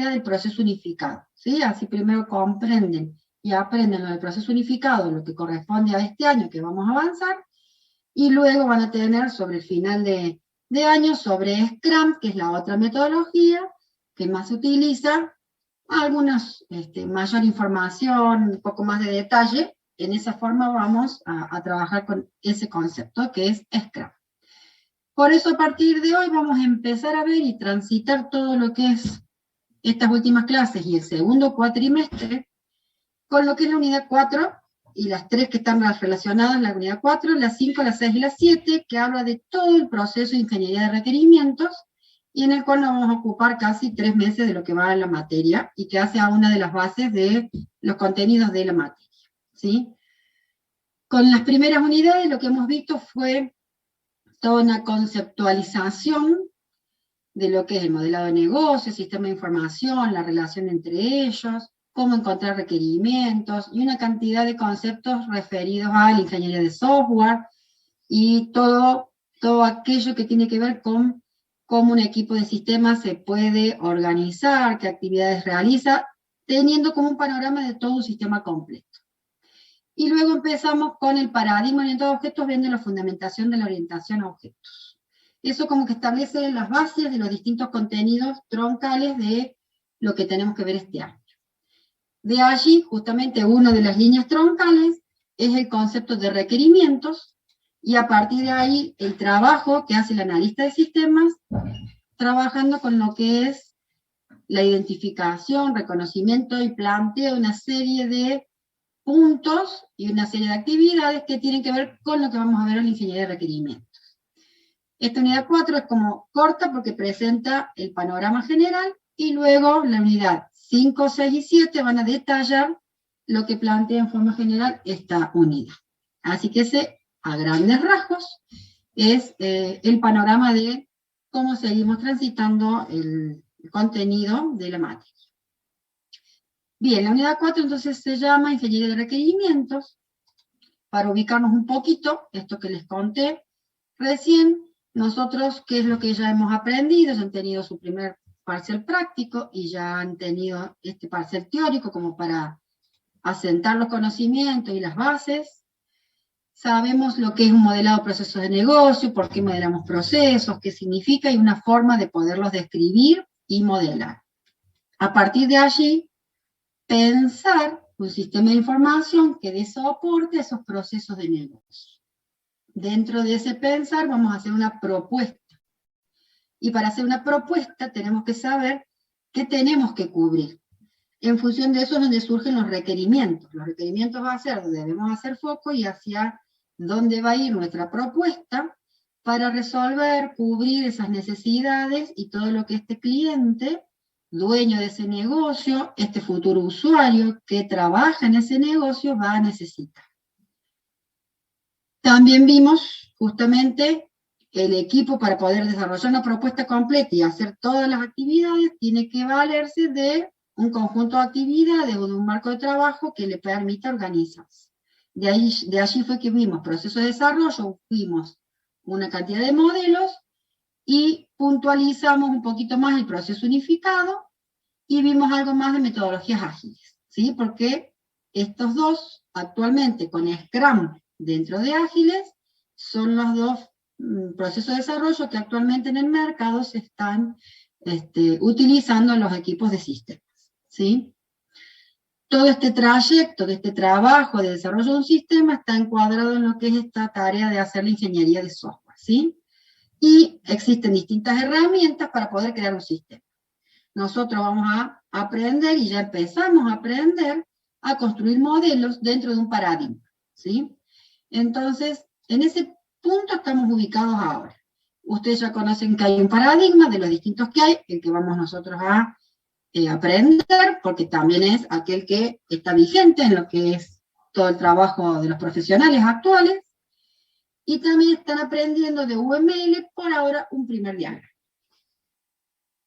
del proceso unificado, ¿sí? Así primero comprenden y aprenden lo del proceso unificado, lo que corresponde a este año que vamos a avanzar, y luego van a tener sobre el final de año sobre Scrum, que es la otra metodología que más se utiliza, algunas mayor información, un poco más de detalle. En esa forma vamos a trabajar con ese concepto que es Scrum. Por eso a partir de hoy vamos a empezar a ver y transitar todo lo que es estas últimas clases y el segundo cuatrimestre con lo que es la unidad 4 y las 3 que están relacionadas, la unidad 4, la 5, la 6 y la 7, que habla de todo el proceso de ingeniería de requerimientos, y en el cual nos vamos a ocupar casi 3 meses de lo que va en la materia, y que hace a una de las bases de los contenidos de la materia, ¿sí? Con las primeras unidades lo que hemos visto fue toda una conceptualización de lo que es el modelado de negocio, el sistema de información, la relación entre ellos, cómo encontrar requerimientos, y una cantidad de conceptos referidos a la ingeniería de software, y todo aquello que tiene que ver con cómo un equipo de sistemas se puede organizar, qué actividades realiza, teniendo como un panorama de todo un sistema completo. Y luego empezamos con el paradigma orientado a objetos, viendo la fundamentación de la orientación a objetos. Eso como que establece las bases de los distintos contenidos troncales de lo que tenemos que ver este año. De allí, justamente, una de las líneas troncales es el concepto de requerimientos, y a partir de ahí el trabajo que hace el analista de sistemas, trabajando con lo que es la identificación, reconocimiento y planteo de una serie de puntos y una serie de actividades que tienen que ver con lo que vamos a ver en la ingeniería de requerimientos. Esta unidad 4 es como corta porque presenta el panorama general, y luego la unidad 5, 6 y 7 van a detallar lo que plantea en forma general esta unidad. Así que ese, a grandes rasgos, es el panorama de cómo seguimos transitando el contenido de la materia. Bien, la unidad 4 entonces se llama Ingeniería de Requerimientos. Para ubicarnos un poquito, esto que les conté recién, nosotros, ¿qué es lo que ya hemos aprendido? Ya han tenido su primer parcial práctico y ya han tenido este parcial teórico como para asentar los conocimientos y las bases. Sabemos lo que es un modelado de procesos de negocio, por qué modelamos procesos, qué significa, y una forma de poderlos describir y modelar. A partir de allí, pensar un sistema de información que dé soporte a esos procesos de negocio. Dentro de ese pensar vamos a hacer una propuesta. Y para hacer una propuesta tenemos que saber qué tenemos que cubrir. En función de eso es donde surgen los requerimientos. Los requerimientos va a ser donde debemos hacer foco y hacia dónde va a ir nuestra propuesta para resolver, cubrir esas necesidades y todo lo que este cliente, dueño de ese negocio, este futuro usuario que trabaja en ese negocio va a necesitar. También vimos justamente el equipo, para poder desarrollar una propuesta completa y hacer todas las actividades, tiene que valerse de un conjunto de actividades o de un marco de trabajo que le permita organizarse. De allí fue que vimos proceso de desarrollo, vimos una cantidad de modelos y puntualizamos un poquito más el proceso unificado y vimos algo más de metodologías ágiles, ¿sí? Porque estos dos, actualmente con Scrum dentro de ágiles, son los dos procesos de desarrollo que actualmente en el mercado se están utilizando en los equipos de sistemas, ¿sí? Todo este trayecto de este trabajo de desarrollo de un sistema está encuadrado en lo que es esta tarea de hacer la ingeniería de software, ¿sí? Y existen distintas herramientas para poder crear un sistema. Nosotros vamos a aprender, y ya empezamos a aprender, a construir modelos dentro de un paradigma, ¿sí? Entonces, en ese punto estamos ubicados ahora. Ustedes ya conocen que hay un paradigma de los distintos que hay, el que vamos nosotros a aprender, porque también es aquel que está vigente en lo que es todo el trabajo de los profesionales actuales, y también están aprendiendo de UML por ahora un primer diagrama.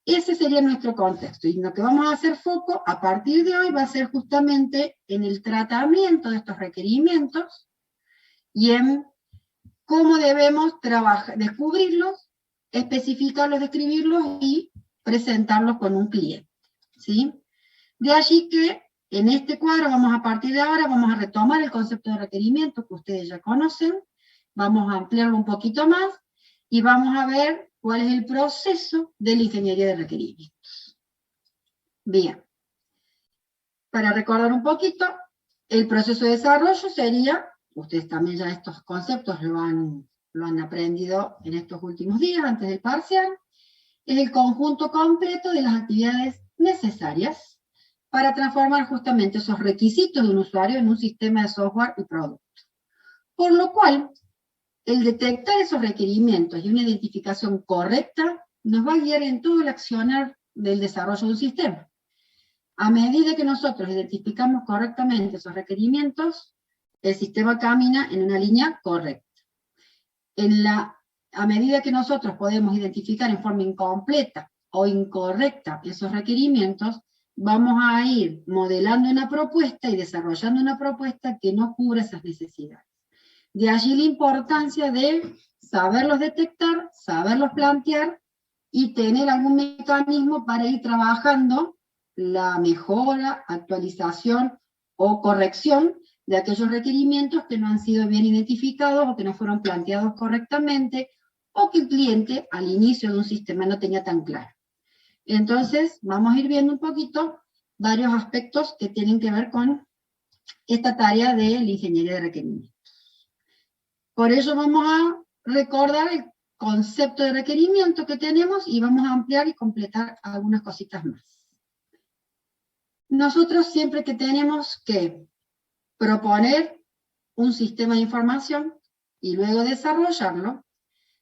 Ese sería nuestro contexto, y lo que vamos a hacer foco a partir de hoy va a ser justamente en el tratamiento de estos requerimientos y en cómo debemos trabajar, descubrirlos, especificarlos, describirlos y presentarlos con un cliente, ¿sí? De allí que en este cuadro a partir de ahora, vamos a retomar el concepto de requerimiento que ustedes ya conocen, vamos a ampliarlo un poquito más, y vamos a ver cuál es el proceso de la ingeniería de requerimientos. Bien. Para recordar un poquito, el proceso de desarrollo sería, ustedes también ya estos conceptos lo han aprendido en estos últimos días, antes del parcial, es el conjunto completo de las actividades necesarias para transformar justamente esos requisitos de un usuario en un sistema de software y producto. Por lo cual, el detectar esos requerimientos y una identificación correcta nos va a guiar en todo el accionar del desarrollo de un sistema. A medida que nosotros identificamos correctamente esos requerimientos, el sistema camina en una línea correcta. A medida que nosotros podemos identificar en forma incompleta o incorrecta esos requerimientos, vamos a ir modelando una propuesta y desarrollando una propuesta que no cubra esas necesidades. De allí la importancia de saberlos detectar, saberlos plantear y tener algún mecanismo para ir trabajando la mejora, actualización o corrección de aquellos requerimientos que no han sido bien identificados o que no fueron planteados correctamente o que el cliente al inicio de un sistema no tenía tan claro. Entonces, vamos a ir viendo un poquito varios aspectos que tienen que ver con esta tarea de la ingeniería de requerimientos. Por eso vamos a recordar el concepto de requerimiento que tenemos y vamos a ampliar y completar algunas cositas más. Nosotros siempre que tenemos que proponer un sistema de información y luego desarrollarlo,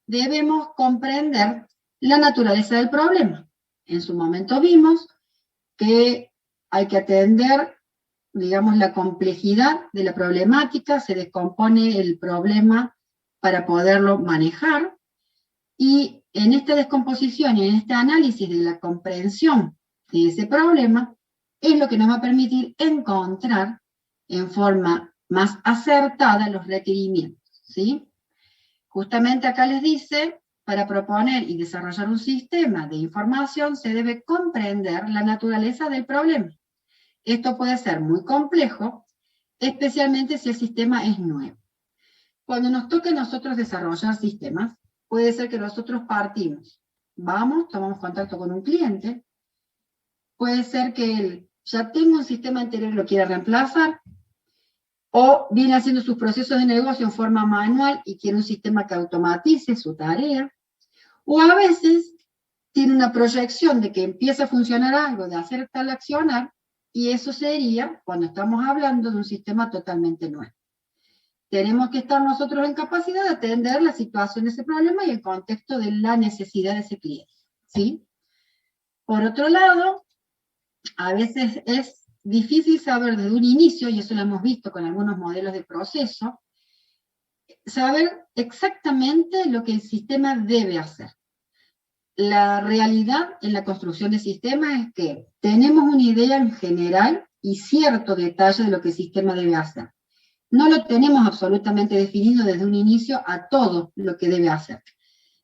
debemos comprender la naturaleza del problema. En su momento vimos que hay que atender, digamos, la complejidad de la problemática, se descompone el problema para poderlo manejar, y en esta descomposición y en este análisis de la comprensión de ese problema, es lo que nos va a permitir encontrar en forma más acertada los requerimientos, ¿sí? Justamente acá les dice, para proponer y desarrollar un sistema de información se debe comprender la naturaleza del problema. Esto puede ser muy complejo, especialmente si el sistema es nuevo. Cuando nos toque a nosotros desarrollar sistemas, puede ser que nosotros partimos, tomamos contacto con un cliente, puede ser que él ya tenga un sistema anterior y lo quiera reemplazar, o viene haciendo sus procesos de negocio en forma manual y quiere un sistema que automatice su tarea, o a veces tiene una proyección de que empieza a funcionar algo, de hacer tal accionar, y eso sería cuando estamos hablando de un sistema totalmente nuevo. Tenemos que estar nosotros en capacidad de atender la situación de ese problema y el contexto de la necesidad de ese cliente, ¿sí? Por otro lado, a veces es difícil saber desde un inicio, y eso lo hemos visto con algunos modelos de proceso, saber exactamente lo que el sistema debe hacer. La realidad en la construcción de sistemas es que tenemos una idea en general y cierto detalle de lo que el sistema debe hacer. No lo tenemos absolutamente definido desde un inicio a todo lo que debe hacer.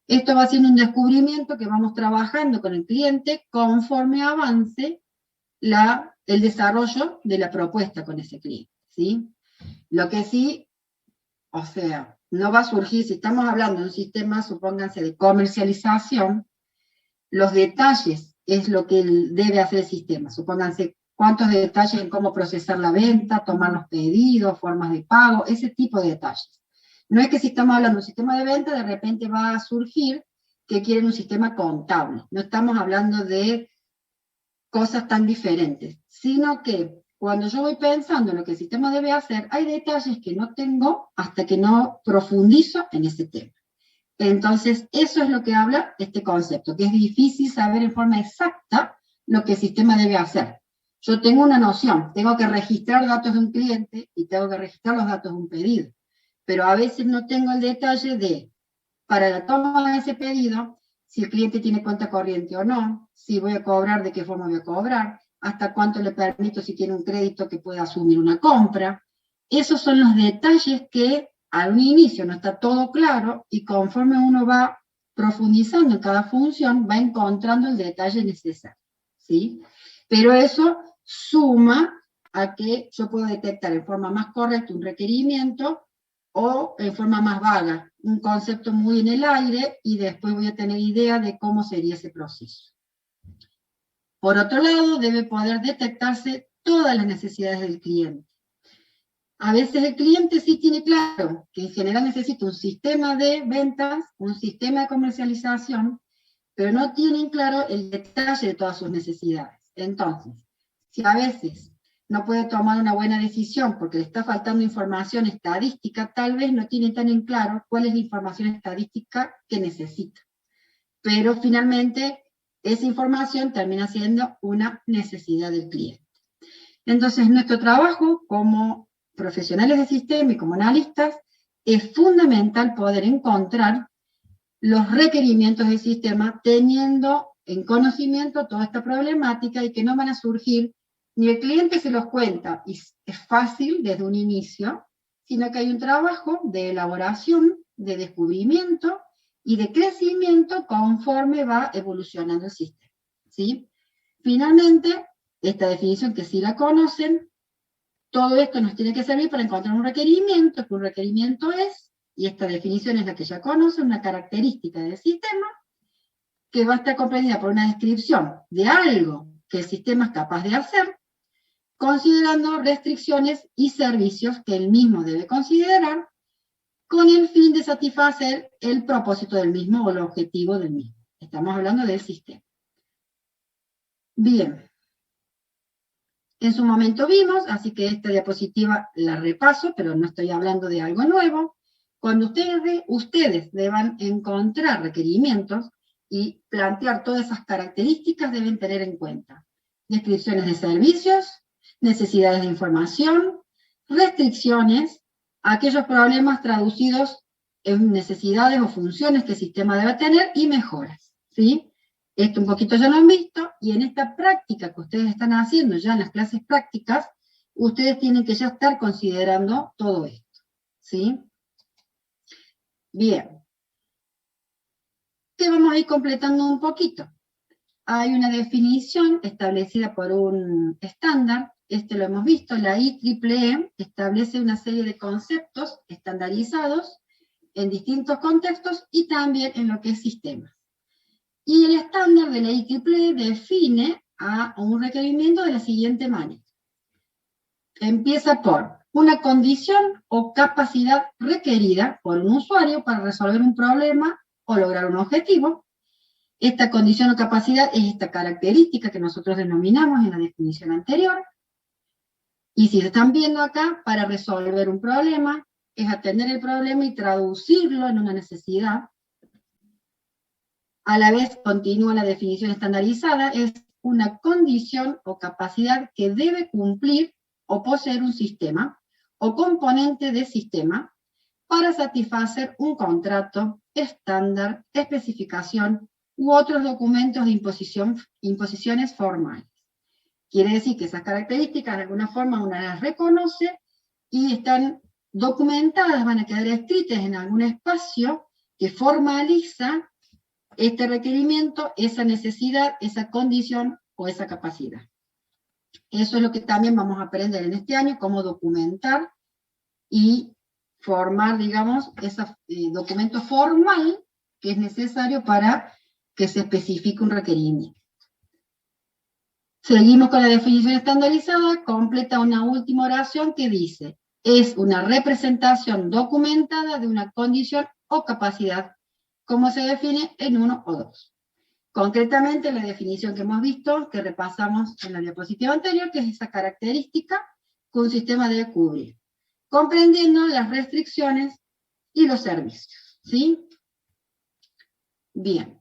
Esto va siendo un descubrimiento que vamos trabajando con el cliente conforme avance el desarrollo de la propuesta con ese cliente, ¿sí? Lo que sí, o sea, no va a surgir, si estamos hablando de un sistema, supónganse, de comercialización, los detalles es lo que debe hacer el sistema. Supónganse cuántos detalles en cómo procesar la venta, tomar los pedidos, formas de pago, ese tipo de detalles. No es que si estamos hablando de un sistema de venta, de repente va a surgir que quieren un sistema contable. No estamos hablando de cosas tan diferentes, sino que cuando yo voy pensando en lo que el sistema debe hacer, hay detalles que no tengo hasta que no profundizo en ese tema. Entonces, eso es lo que habla este concepto, que es difícil saber en forma exacta lo que el sistema debe hacer. Yo tengo una noción, tengo que registrar datos de un cliente y tengo que registrar los datos de un pedido, pero a veces no tengo el detalle de, para la toma de ese pedido, si el cliente tiene cuenta corriente o no, si voy a cobrar, de qué forma voy a cobrar, hasta cuánto le permito si tiene un crédito que pueda asumir una compra. Esos son los detalles que al inicio no está todo claro y conforme uno va profundizando en cada función, va encontrando el detalle necesario, ¿sí? Pero eso suma a que yo puedo detectar en forma más correcta un requerimiento o en forma más vaga, un concepto muy en el aire, y después voy a tener idea de cómo sería ese proceso. Por otro lado, debe poder detectarse todas las necesidades del cliente. A veces el cliente sí tiene claro que en general necesita un sistema de ventas, un sistema de comercialización, pero no tienen claro el detalle de todas sus necesidades. Entonces, si a veces no puede tomar una buena decisión porque le está faltando información estadística, tal vez no tiene tan en claro cuál es la información estadística que necesita. Pero finalmente, esa información termina siendo una necesidad del cliente. Entonces, nuestro trabajo como profesionales de sistema y como analistas es fundamental poder encontrar los requerimientos del sistema teniendo en conocimiento toda esta problemática y que no van a surgir, ni el cliente se los cuenta y es fácil desde un inicio, sino que hay un trabajo de elaboración, de descubrimiento y de crecimiento conforme va evolucionando el sistema, ¿sí? Finalmente, esta definición que sí la conocen, todo esto nos tiene que servir para encontrar un requerimiento, que un requerimiento es, y esta definición es la que ya conocen, una característica del sistema, que va a estar comprendida por una descripción de algo que el sistema es capaz de hacer, considerando restricciones y servicios que el mismo debe considerar, con el fin de satisfacer el propósito del mismo o el objetivo del mismo. Estamos hablando del sistema. Bien. En su momento vimos, así que esta diapositiva la repaso, pero no estoy hablando de algo nuevo. Cuando ustedes deban encontrar requerimientos y plantear todas esas características, deben tener en cuenta descripciones de servicios, necesidades de información, restricciones, aquellos problemas traducidos en necesidades o funciones que el sistema debe tener y mejoras, ¿sí? Esto un poquito ya lo han visto, y en esta práctica que ustedes están haciendo ya en las clases prácticas, ustedes tienen que ya estar considerando todo esto, ¿sí? Bien. Que vamos a ir completando un poquito. Hay una definición establecida por un estándar, este lo hemos visto, la IEEE establece una serie de conceptos estandarizados en distintos contextos y también en lo que es sistemas. Y el estándar de la IEEE define a un requerimiento de la siguiente manera. Empieza por una condición o capacidad requerida por un usuario para resolver un problema o lograr un objetivo. Esta condición o capacidad es esta característica que nosotros denominamos en la definición anterior. Y si se están viendo acá, para resolver un problema, es atender el problema y traducirlo en una necesidad. A la vez, continúa la definición estandarizada, es una condición o capacidad que debe cumplir o poseer un sistema o componente de sistema para satisfacer un contrato, estándar, especificación u otros documentos de imposiciones formales. Quiere decir que esas características de alguna forma una las reconoce y están documentadas, van a quedar escritas en algún espacio que formaliza este requerimiento, esa necesidad, esa condición o esa capacidad. Eso es lo que también vamos a aprender en este año, cómo documentar y formar, digamos, ese documento formal que es necesario para que se especifique un requerimiento. Seguimos con la definición estandarizada, completa una última oración que dice, es una representación documentada de una condición o capacidad, como se define en uno o dos. Concretamente, la definición que hemos visto, que repasamos en la diapositiva anterior, que es esa característica que un sistema debe cubrir, comprendiendo las restricciones y los servicios, ¿sí? Bien.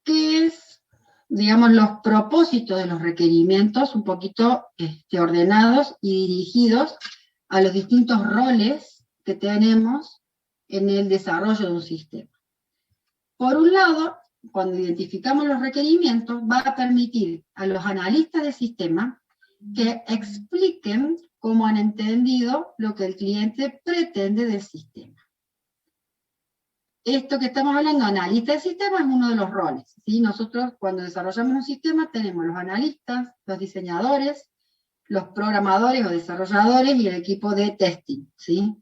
¿Qué es, digamos, los propósitos de los requerimientos, un poquito ordenados y dirigidos a los distintos roles que tenemos en el desarrollo de un sistema? Por un lado, cuando identificamos los requerimientos, va a permitir a los analistas de sistema que expliquen cómo han entendido lo que el cliente pretende del sistema. esto que estamos hablando, analista de sistemas, es uno de los roles, ¿sí? Nosotros cuando desarrollamos un sistema tenemos los analistas, los diseñadores, los programadores o desarrolladores y el equipo de testing, ¿sí?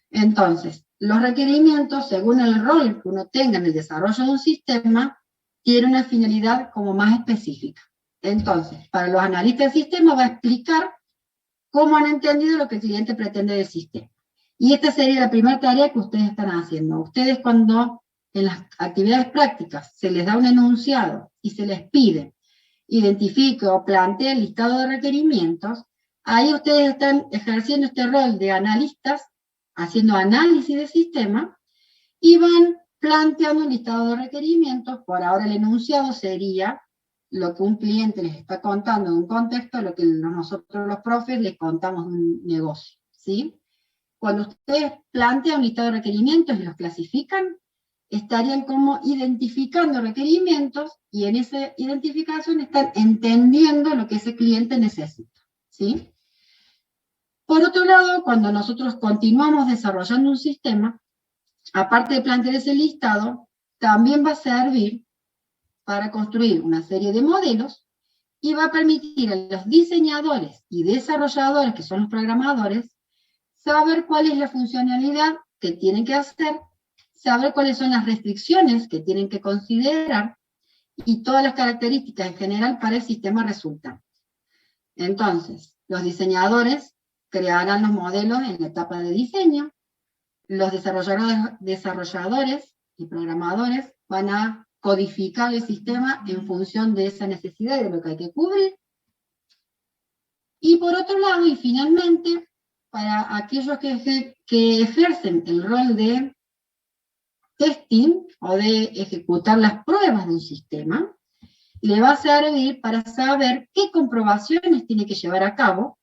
Entonces, los requerimientos, según el rol que uno tenga en el desarrollo de un sistema, tiene una finalidad como más específica. Entonces, para los analistas de sistemas va a explicar cómo han entendido lo que el cliente pretende del sistema. Y esta sería la primera tarea que ustedes están haciendo. Ustedes cuando en las actividades prácticas se les da un enunciado y se les pide identifique o plantee el listado de requerimientos, ahí ustedes están ejerciendo este rol de analistas, haciendo análisis de sistema, y van planteando un listado de requerimientos. Por ahora el enunciado sería lo que un cliente les está contando en un contexto, lo que nosotros los profes les contamos de un negocio, ¿sí? Cuando ustedes plantean un listado de requerimientos y los clasifican, estarían como identificando requerimientos y en esa identificación están entendiendo lo que ese cliente necesita, ¿sí? Por otro lado, cuando nosotros continuamos desarrollando un sistema, aparte de plantear ese listado, también va a servir para construir una serie de modelos y va a permitir a los diseñadores y desarrolladores, que son los programadores, saber cuál es la funcionalidad que tienen que hacer, saber cuáles son las restricciones que tienen que considerar y todas las características en general para el sistema resultante. Entonces, los diseñadores crearán los modelos en la etapa de diseño, los desarrolladores y programadores van a codificar el sistema en función de esa necesidad y de lo que hay que cubrir. Y por otro lado, y finalmente, para aquellos que ejercen el rol de testing o de ejecutar las pruebas de un sistema, le va a servir para saber qué comprobaciones tiene que llevar a cabo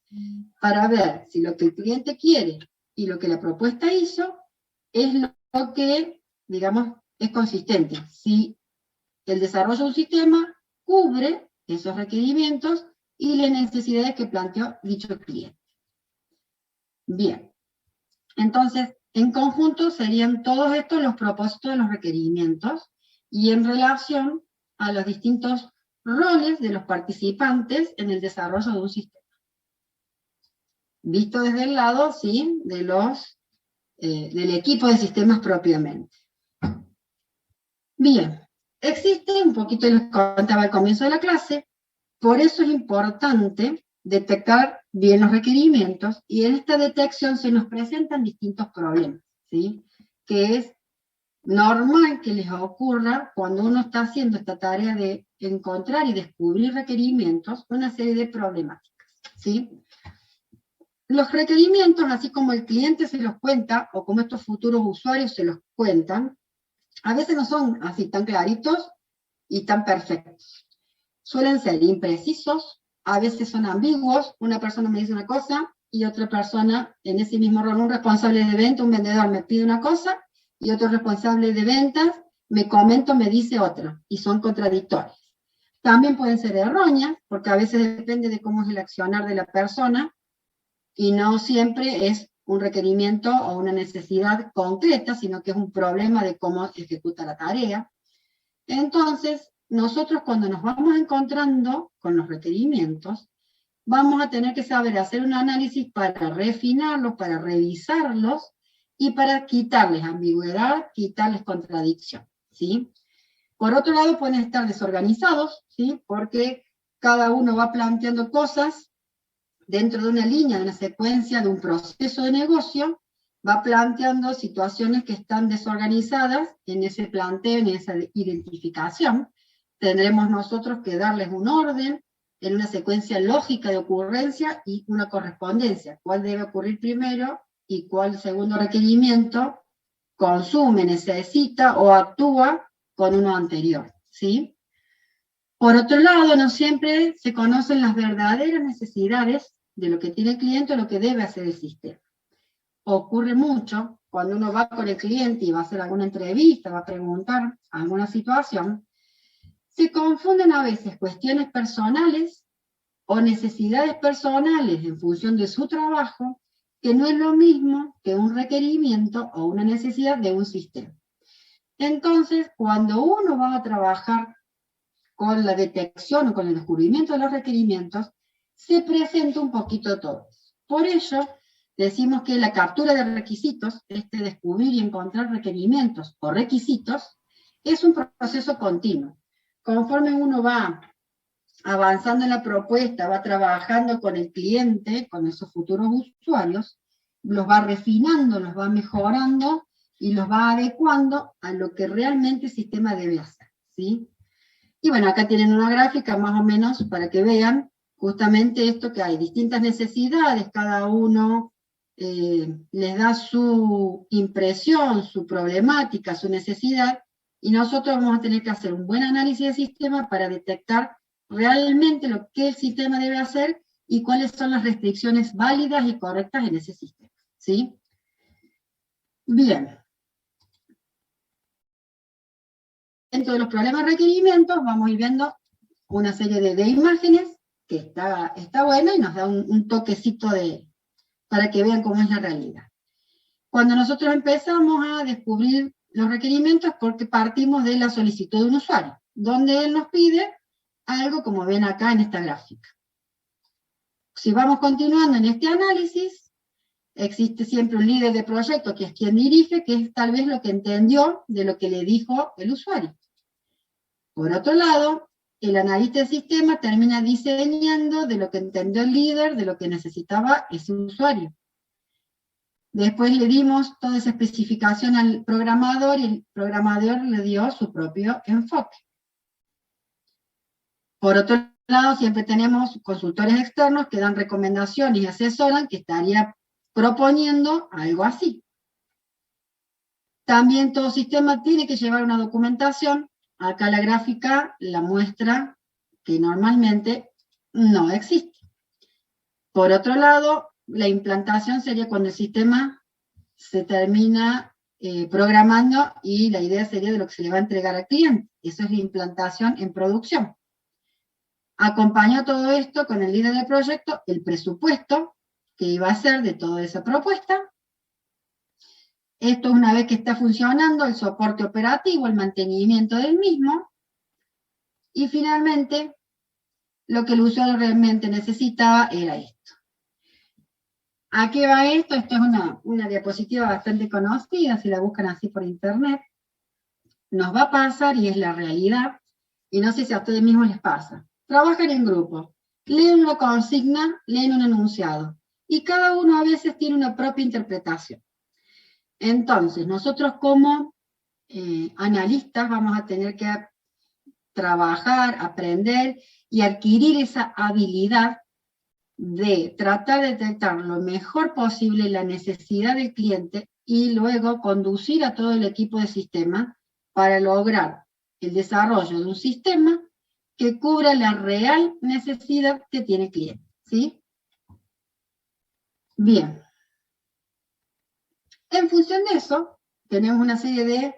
para ver si lo que el cliente quiere y lo que la propuesta hizo es lo que, digamos, es consistente. Si el desarrollo de un sistema cubre esos requerimientos y las necesidades que planteó dicho cliente. Bien, entonces, en conjunto serían todos estos los propósitos de los requerimientos y en relación a los distintos roles de los participantes en el desarrollo de un sistema. Visto desde el lado, ¿sí?, de del equipo de sistemas propiamente. Bien, existe, un poquito les contaba al comienzo de la clase, por eso es importante detectar bien los requerimientos, y en esta detección se nos presentan distintos problemas, ¿sí?, que es normal que les ocurra cuando uno está haciendo esta tarea de encontrar y descubrir requerimientos, una serie de problemáticas, ¿sí? Los requerimientos, así como el cliente se los cuenta, o como estos futuros usuarios se los cuentan, a veces no son así tan claritos y tan perfectos. Suelen ser imprecisos, a veces son ambiguos, una persona me dice una cosa y otra persona en ese mismo rol, un responsable de venta, un vendedor me pide una cosa y otro responsable de ventas me comenta, me dice otra, y son contradictorias. También pueden ser erróneas, porque a veces depende de cómo es el accionar de la persona, y no siempre es un requerimiento o una necesidad concreta, sino que es un problema de cómo ejecuta la tarea. Entonces, nosotros cuando nos vamos encontrando con los requerimientos, vamos a tener que saber hacer un análisis para refinarlos, para revisarlos, y para quitarles ambigüedad, quitarles contradicción, ¿sí? Por otro lado, pueden estar desorganizados, ¿sí?, porque cada uno va planteando cosas dentro de una línea, de una secuencia, de un proceso de negocio, va planteando situaciones que están desorganizadas en ese planteo, en esa identificación. Tendremos nosotros que darles un orden, en una secuencia lógica de ocurrencia y una correspondencia. ¿Cuál debe ocurrir primero y cuál segundo requerimiento consume, necesita o actúa con uno anterior, ¿sí? Por otro lado, no siempre se conocen las verdaderas necesidades de lo que tiene el cliente o lo que debe hacer el sistema. Ocurre mucho cuando uno va con el cliente y va a hacer alguna entrevista, va a preguntar alguna situación, se confunden a veces cuestiones personales o necesidades personales en función de su trabajo, que no es lo mismo que un requerimiento o una necesidad de un sistema. Entonces, cuando uno va a trabajar con la detección o con el descubrimiento de los requerimientos, se presenta un poquito todo. Por ello, decimos que la captura de requisitos, descubrir y encontrar requerimientos o requisitos, es un proceso continuo. Conforme uno va avanzando en la propuesta, va trabajando con el cliente, con esos futuros usuarios, los va refinando, los va mejorando y los va adecuando a lo que realmente el sistema debe hacer, ¿sí? Y bueno, acá tienen una gráfica más o menos para que vean justamente esto, que hay distintas necesidades, cada uno les da su impresión, su problemática, su necesidad, y nosotros vamos a tener que hacer un buen análisis del sistema para detectar realmente lo que el sistema debe hacer y cuáles son las restricciones válidas y correctas en ese sistema, ¿sí? Bien. Dentro de los problemas requerimientos vamos a ir viendo una serie de imágenes que está buena y nos da un toquecito para que vean cómo es la realidad. Cuando nosotros empezamos a descubrir los requerimientos, porque partimos de la solicitud de un usuario, donde él nos pide algo como ven acá en esta gráfica. Si vamos continuando en este análisis, existe siempre un líder de proyecto, que es quien dirige, que es tal vez lo que entendió de lo que le dijo el usuario. Por otro lado, el analista de sistema termina diseñando de lo que entendió el líder, de lo que necesitaba ese usuario. Después le dimos toda esa especificación al programador y el programador le dio su propio enfoque. Por otro lado, siempre tenemos consultores externos que dan recomendaciones y asesoran, que estaría proponiendo algo así. También todo sistema tiene que llevar una documentación. Acá la gráfica la muestra que normalmente no existe. Por otro lado, la implantación sería cuando el sistema se termina programando y la idea sería de lo que se le va a entregar al cliente. Eso es la implantación en producción. Acompañó todo esto con el líder del proyecto, el presupuesto que iba a hacer de toda esa propuesta. Esto, una vez que está funcionando, el soporte operativo, el mantenimiento del mismo. Y finalmente, lo que el usuario realmente necesitaba era esto. ¿A qué va esto? Esto es una diapositiva bastante conocida, si la buscan así por internet. Nos va a pasar, y es la realidad, y no sé si a ustedes mismos les pasa. Trabajan en grupo, leen una consigna, leen un enunciado, y cada uno a veces tiene una propia interpretación. Entonces, nosotros como analistas vamos a tener que trabajar, aprender y adquirir esa habilidad de tratar de detectar lo mejor posible la necesidad del cliente y luego conducir a todo el equipo de sistema para lograr el desarrollo de un sistema que cubra la real necesidad que tiene el cliente, ¿sí? Bien. En función de eso, tenemos una serie de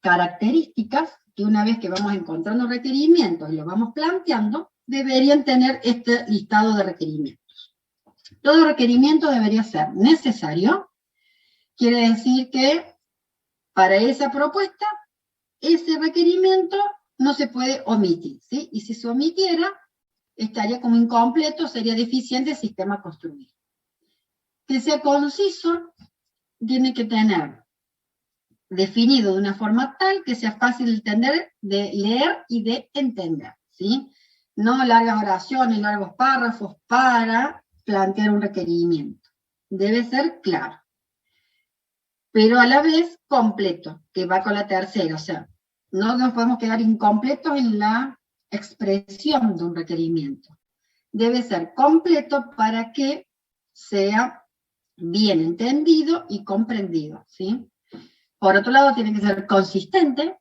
características que una vez que vamos encontrando requerimientos y los vamos planteando, deberían tener este listado de requerimientos. Todo requerimiento debería ser necesario, quiere decir que para esa propuesta, ese requerimiento no se puede omitir, ¿sí? Y si se omitiera, estaría como incompleto, sería deficiente el sistema construido. Que sea conciso, tiene que tener definido de una forma tal que sea fácil de entender, de leer y de entender, ¿sí? No largas oraciones, largos párrafos para plantear un requerimiento. Debe ser claro, pero a la vez completo, que va con la tercera, o sea, no nos podemos quedar incompletos en la expresión de un requerimiento. Debe ser completo para que sea bien entendido y comprendido, ¿sí? Por otro lado, tiene que ser consistente.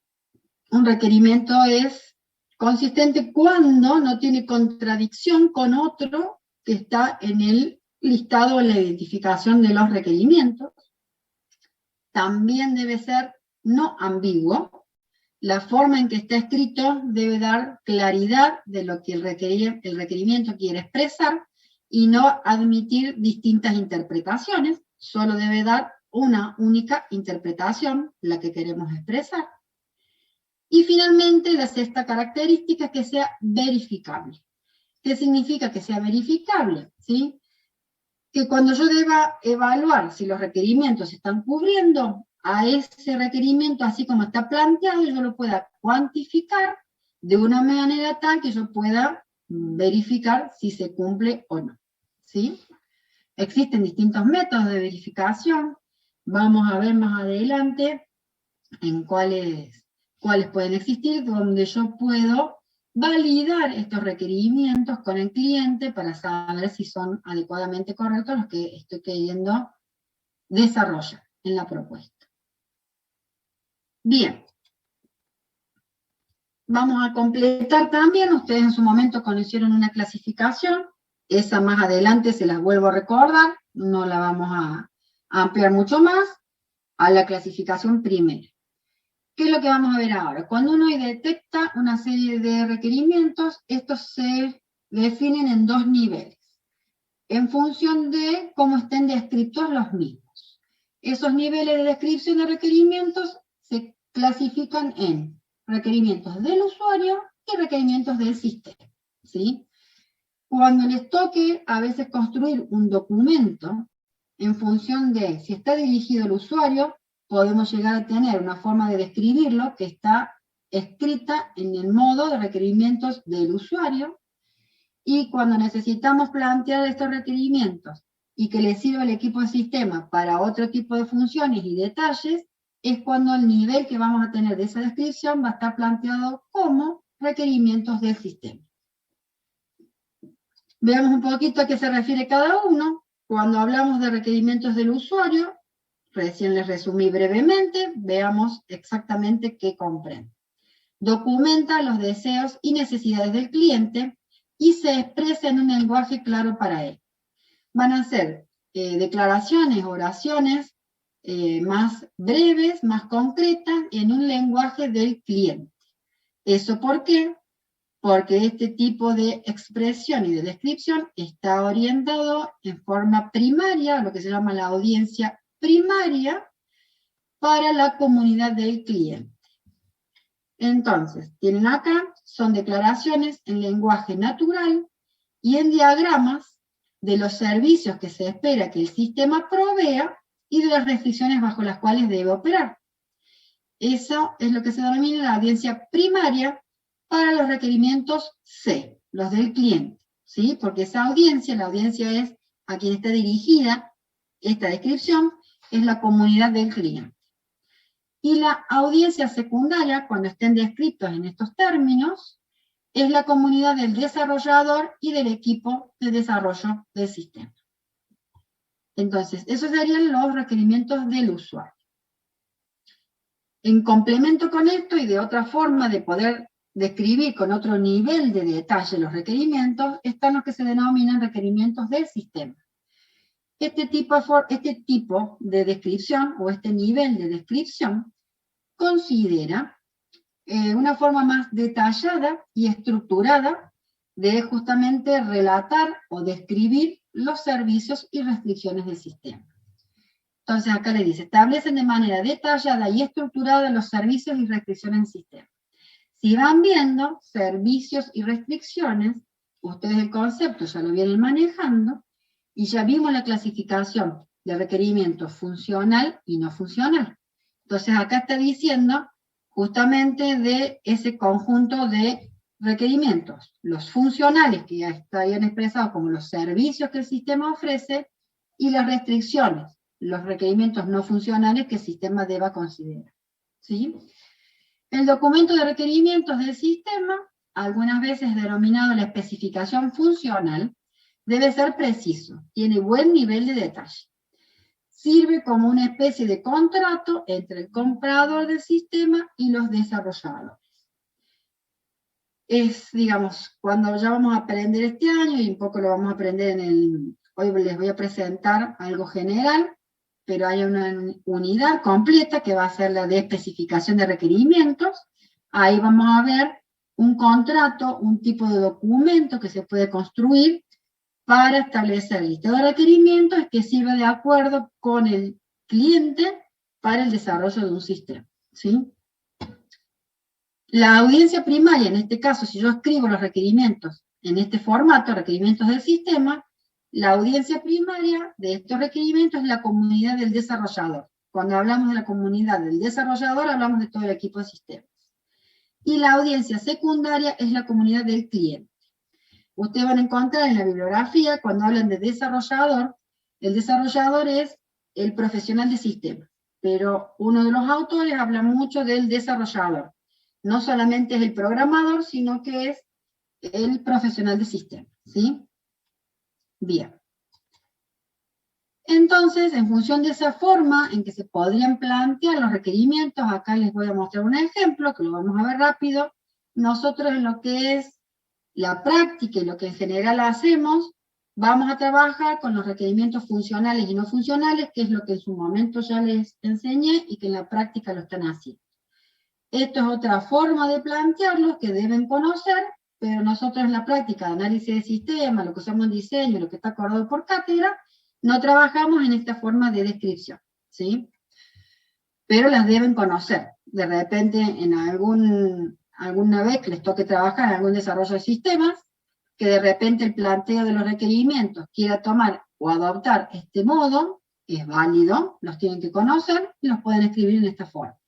Un requerimiento es consistente cuando no tiene contradicción con otro que está en el listado o la identificación de los requerimientos. También debe ser no ambiguo. La forma en que está escrito debe dar claridad de lo que el requerimiento quiere expresar y no admitir distintas interpretaciones, solo debe dar una única interpretación, la que queremos expresar. Y finalmente, la sexta característica es que sea verificable. ¿Qué significa que sea verificable? ¿Sí? Que cuando yo deba evaluar si los requerimientos se están cubriendo, a ese requerimiento, así como está planteado, yo lo pueda cuantificar de una manera tal que yo pueda verificar si se cumple o no. ¿Sí? Existen distintos métodos de verificación. Vamos a ver más adelante en cuáles pueden existir, donde yo puedo validar estos requerimientos con el cliente para saber si son adecuadamente correctos los que estoy queriendo desarrollar en la propuesta. Bien. Vamos a completar también, ustedes en su momento conocieron una clasificación, esa más adelante se las vuelvo a recordar, no la vamos a ampliar mucho más, a la clasificación primera. ¿Qué es lo que vamos a ver ahora? Cuando uno detecta una serie de requerimientos, estos se definen en dos niveles, en función de cómo estén descritos los mismos. Esos niveles de descripción de requerimientos se clasifican en requerimientos del usuario y requerimientos del sistema, ¿sí? Cuando les toque a veces construir un documento, en función de si está dirigido al usuario, podemos llegar a tener una forma de describirlo que está escrita en el modo de requerimientos del usuario, y cuando necesitamos plantear estos requerimientos y que le sirva al equipo de sistema para otro tipo de funciones y detalles, es cuando el nivel que vamos a tener de esa descripción va a estar planteado como requerimientos del sistema. Veamos un poquito a qué se refiere cada uno. Cuando hablamos de requerimientos del usuario, recién les resumí brevemente, veamos exactamente qué comprende. Documenta los deseos y necesidades del cliente y se expresa en un lenguaje claro para él. Van a ser declaraciones, oraciones más breves, más concretas, en un lenguaje del cliente. ¿Eso por qué? Porque este tipo de expresión y de descripción está orientado en forma primaria, a lo que se llama la audiencia primaria, para la comunidad del cliente. Entonces, tienen acá, son declaraciones en lenguaje natural y en diagramas de los servicios que se espera que el sistema provea y de las restricciones bajo las cuales debe operar. Eso es lo que se denomina la audiencia primaria para los requerimientos C, los del cliente, ¿sí? Porque esa audiencia, la audiencia es a quien está dirigida esta descripción, es la comunidad del cliente. Y la audiencia secundaria, cuando estén descritos en estos términos, es la comunidad del desarrollador y del equipo de desarrollo del sistema. Entonces, esos serían los requerimientos del usuario. En complemento con esto y de otra forma de poder describir con otro nivel de detalle los requerimientos, están los que se denominan requerimientos del sistema. Este tipo de descripción o este nivel de descripción considera una forma más detallada y estructurada de justamente relatar o describir los servicios y restricciones del sistema. Entonces acá le dice, establecen de manera detallada y estructurada los servicios y restricciones del sistema. Si van viendo servicios y restricciones, ustedes el concepto ya lo vienen manejando, y ya vimos la clasificación de requerimientos funcional y no funcional. Entonces acá está diciendo justamente de ese conjunto de requerimientos, los funcionales que ya estarían expresados como los servicios que el sistema ofrece, y las restricciones, los requerimientos no funcionales que el sistema deba considerar. ¿Sí? El documento de requerimientos del sistema, algunas veces denominado la especificación funcional, debe ser preciso, tiene buen nivel de detalle. Sirve como una especie de contrato entre el comprador del sistema y los desarrolladores. Es, digamos, cuando ya vamos a aprender este año, y un poco lo vamos a aprender hoy les voy a presentar algo general, pero hay una unidad completa que va a ser la de especificación de requerimientos. Ahí vamos a ver un contrato, un tipo de documento que se puede construir para establecer el listado de requerimientos que sirva de acuerdo con el cliente para el desarrollo de un sistema, ¿sí? La audiencia primaria, en este caso, si yo escribo los requerimientos en este formato, requerimientos del sistema, la audiencia primaria de estos requerimientos es la comunidad del desarrollador. Cuando hablamos de la comunidad del desarrollador, hablamos de todo el equipo de sistemas. Y la audiencia secundaria es la comunidad del cliente. Ustedes van a encontrar en la bibliografía, cuando hablan de desarrollador, el desarrollador es el profesional de sistema, pero uno de los autores habla mucho del desarrollador. No solamente es el programador, sino que es el profesional de sistema, ¿sí? Bien. Entonces, en función de esa forma en que se podrían plantear los requerimientos, acá les voy a mostrar un ejemplo, que lo vamos a ver rápido. Nosotros en lo que es la práctica y lo que en general hacemos, vamos a trabajar con los requerimientos funcionales y no funcionales, que es lo que en su momento ya les enseñé y que en la práctica lo están haciendo. Esto es otra forma de plantearlos que deben conocer, pero nosotros en la práctica de análisis de sistema, lo que usamos en diseño, lo que está acordado por cátedra, no trabajamos en esta forma de descripción, ¿sí? Pero las deben conocer. De repente, en alguna vez que les toque trabajar en algún desarrollo de sistemas, que de repente el planteo de los requerimientos quiera tomar o adoptar este modo, es válido, los tienen que conocer y los pueden escribir en esta forma.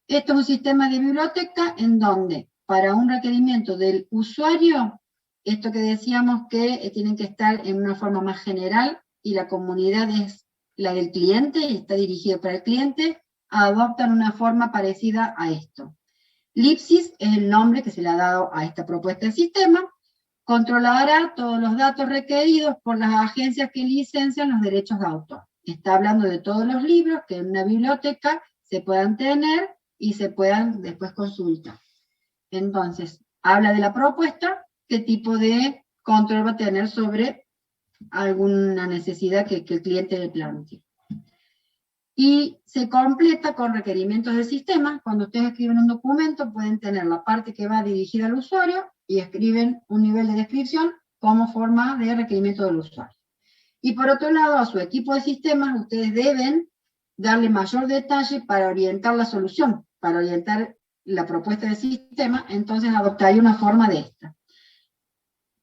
Esto es un sistema de biblioteca en donde, para un requerimiento del usuario, esto que decíamos que tienen que estar en una forma más general, y la comunidad es la del cliente, y está dirigido para el cliente, adoptan una forma parecida a esto. Libsys es el nombre que se le ha dado a esta propuesta de sistema, controlará todos los datos requeridos por las agencias que licencian los derechos de autor. Está hablando de todos los libros que en una biblioteca se puedan tener y se puedan después consultar. Entonces, habla de la propuesta, qué tipo de control va a tener sobre alguna necesidad que el cliente le plantee. Y se completa con requerimientos del sistema. Cuando ustedes escriben un documento, pueden tener la parte que va dirigida al usuario y escriben un nivel de descripción como forma de requerimiento del usuario. Y por otro lado, a su equipo de sistemas, ustedes deben darle mayor detalle para orientar la solución, para orientar la propuesta del sistema, entonces adoptaría una forma de esta.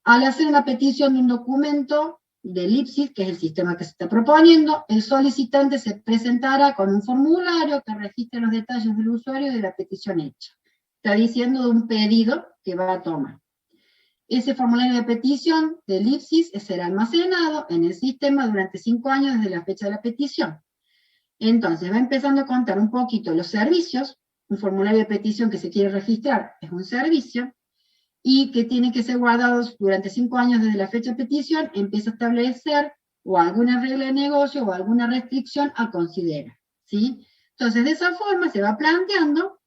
Al hacer una petición de un documento de Libsys, que es el sistema que se está proponiendo, el solicitante se presentará con un formulario que registre los detalles del usuario y de la petición hecha. Está diciendo de un pedido que va a tomar. Ese formulario de petición de Libsys será almacenado en el sistema durante 5 años desde la fecha de la petición. Entonces va empezando a contar un poquito los servicios. Un formulario de petición que se quiere registrar es un servicio, y que tiene que ser guardados durante 5 años desde la fecha de petición, empieza a establecer o alguna regla de negocio o alguna restricción a considerar, ¿sí? Entonces, de esa forma se va planteando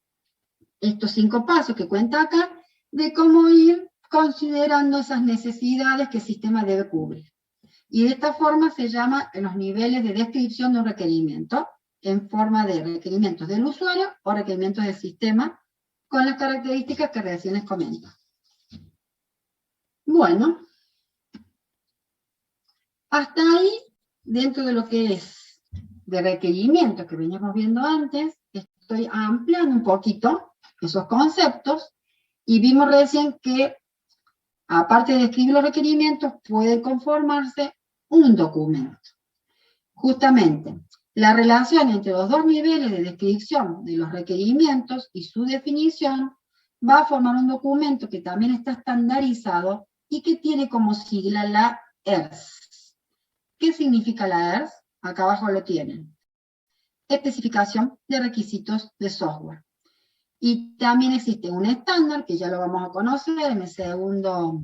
estos 5 pasos que cuenta acá, de cómo ir considerando esas necesidades que el sistema debe cubrir. Y de esta forma se llama los niveles de descripción de un requerimiento, en forma de requerimientos del usuario o requerimientos del sistema, con las características que recién les comento. Bueno, hasta ahí, dentro de lo que es de requerimientos que veníamos viendo antes, estoy ampliando un poquito esos conceptos, y vimos recién que, aparte de escribir los requerimientos, puede conformarse un documento. Justamente, la relación entre los dos niveles de descripción de los requerimientos y su definición va a formar un documento que también está estandarizado y que tiene como sigla la ERS. ¿Qué significa la ERS? Acá abajo lo tienen. Especificación de requisitos de software. Y también existe un estándar, que ya lo vamos a conocer en el segundo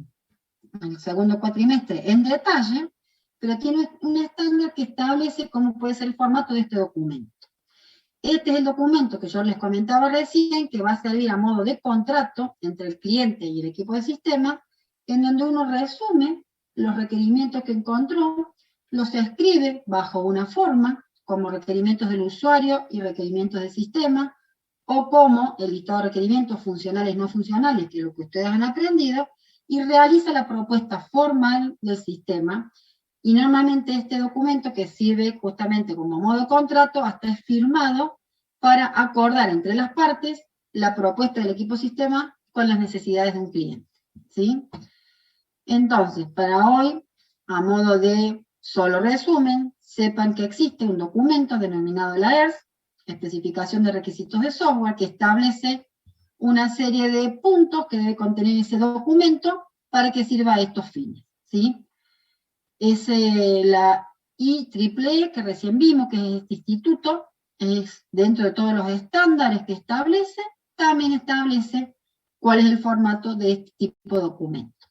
cuatrimestre en detalle, pero tiene un estándar que establece cómo puede ser el formato de este documento. Este es el documento que yo les comentaba recién, que va a servir a modo de contrato entre el cliente y el equipo de sistema, en donde uno resume los requerimientos que encontró, los escribe bajo una forma, como requerimientos del usuario y requerimientos del sistema, o como el listado de requerimientos funcionales y no funcionales, que es lo que ustedes han aprendido, y realiza la propuesta formal del sistema, Y normalmente este documento, que sirve justamente como modo de contrato, hasta es firmado para acordar entre las partes la propuesta del equipo sistema con las necesidades de un cliente, ¿sí? Entonces, para hoy, a modo de solo resumen, sepan que existe un documento denominado la ERS, especificación de requisitos de software, que establece una serie de puntos que debe contener ese documento para que sirva a estos fines, ¿sí? Es la IEEE que recién vimos, que es este instituto, es dentro de todos los estándares que establece, también establece cuál es el formato de este tipo de documento.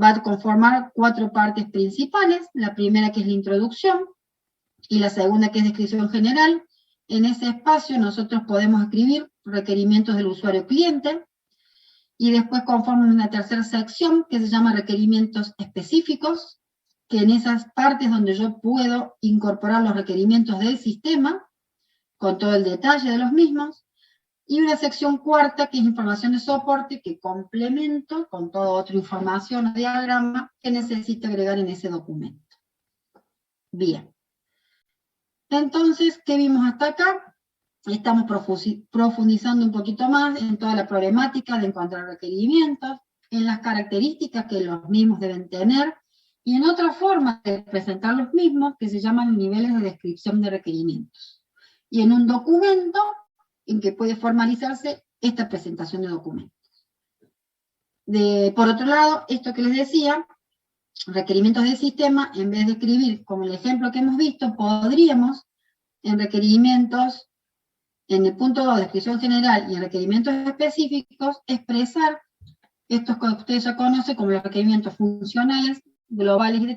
Va a conformar 4 partes principales, la primera que es la introducción, y la segunda que es descripción general. En ese espacio nosotros podemos escribir requerimientos del usuario cliente, y después conforman una tercera sección que se llama requerimientos específicos, que en esas partes donde yo puedo incorporar los requerimientos del sistema, con todo el detalle de los mismos, y una sección cuarta que es información de soporte, que complemento con toda otra información o diagrama que necesito agregar en ese documento. Bien. Entonces, ¿qué vimos hasta acá? Estamos profundizando un poquito más en toda la problemática de encontrar requerimientos, en las características que los mismos deben tener, y en otra forma de presentar los mismos que se llaman niveles de descripción de requerimientos. Y en un documento en que puede formalizarse esta presentación de documentos. Por otro lado, esto que les decía, requerimientos del sistema, en vez de escribir como el ejemplo que hemos visto, podríamos en requerimientos, en el punto 2, descripción general, y en requerimientos específicos, expresar estos que ustedes ya conocen como los requerimientos funcionales, globales y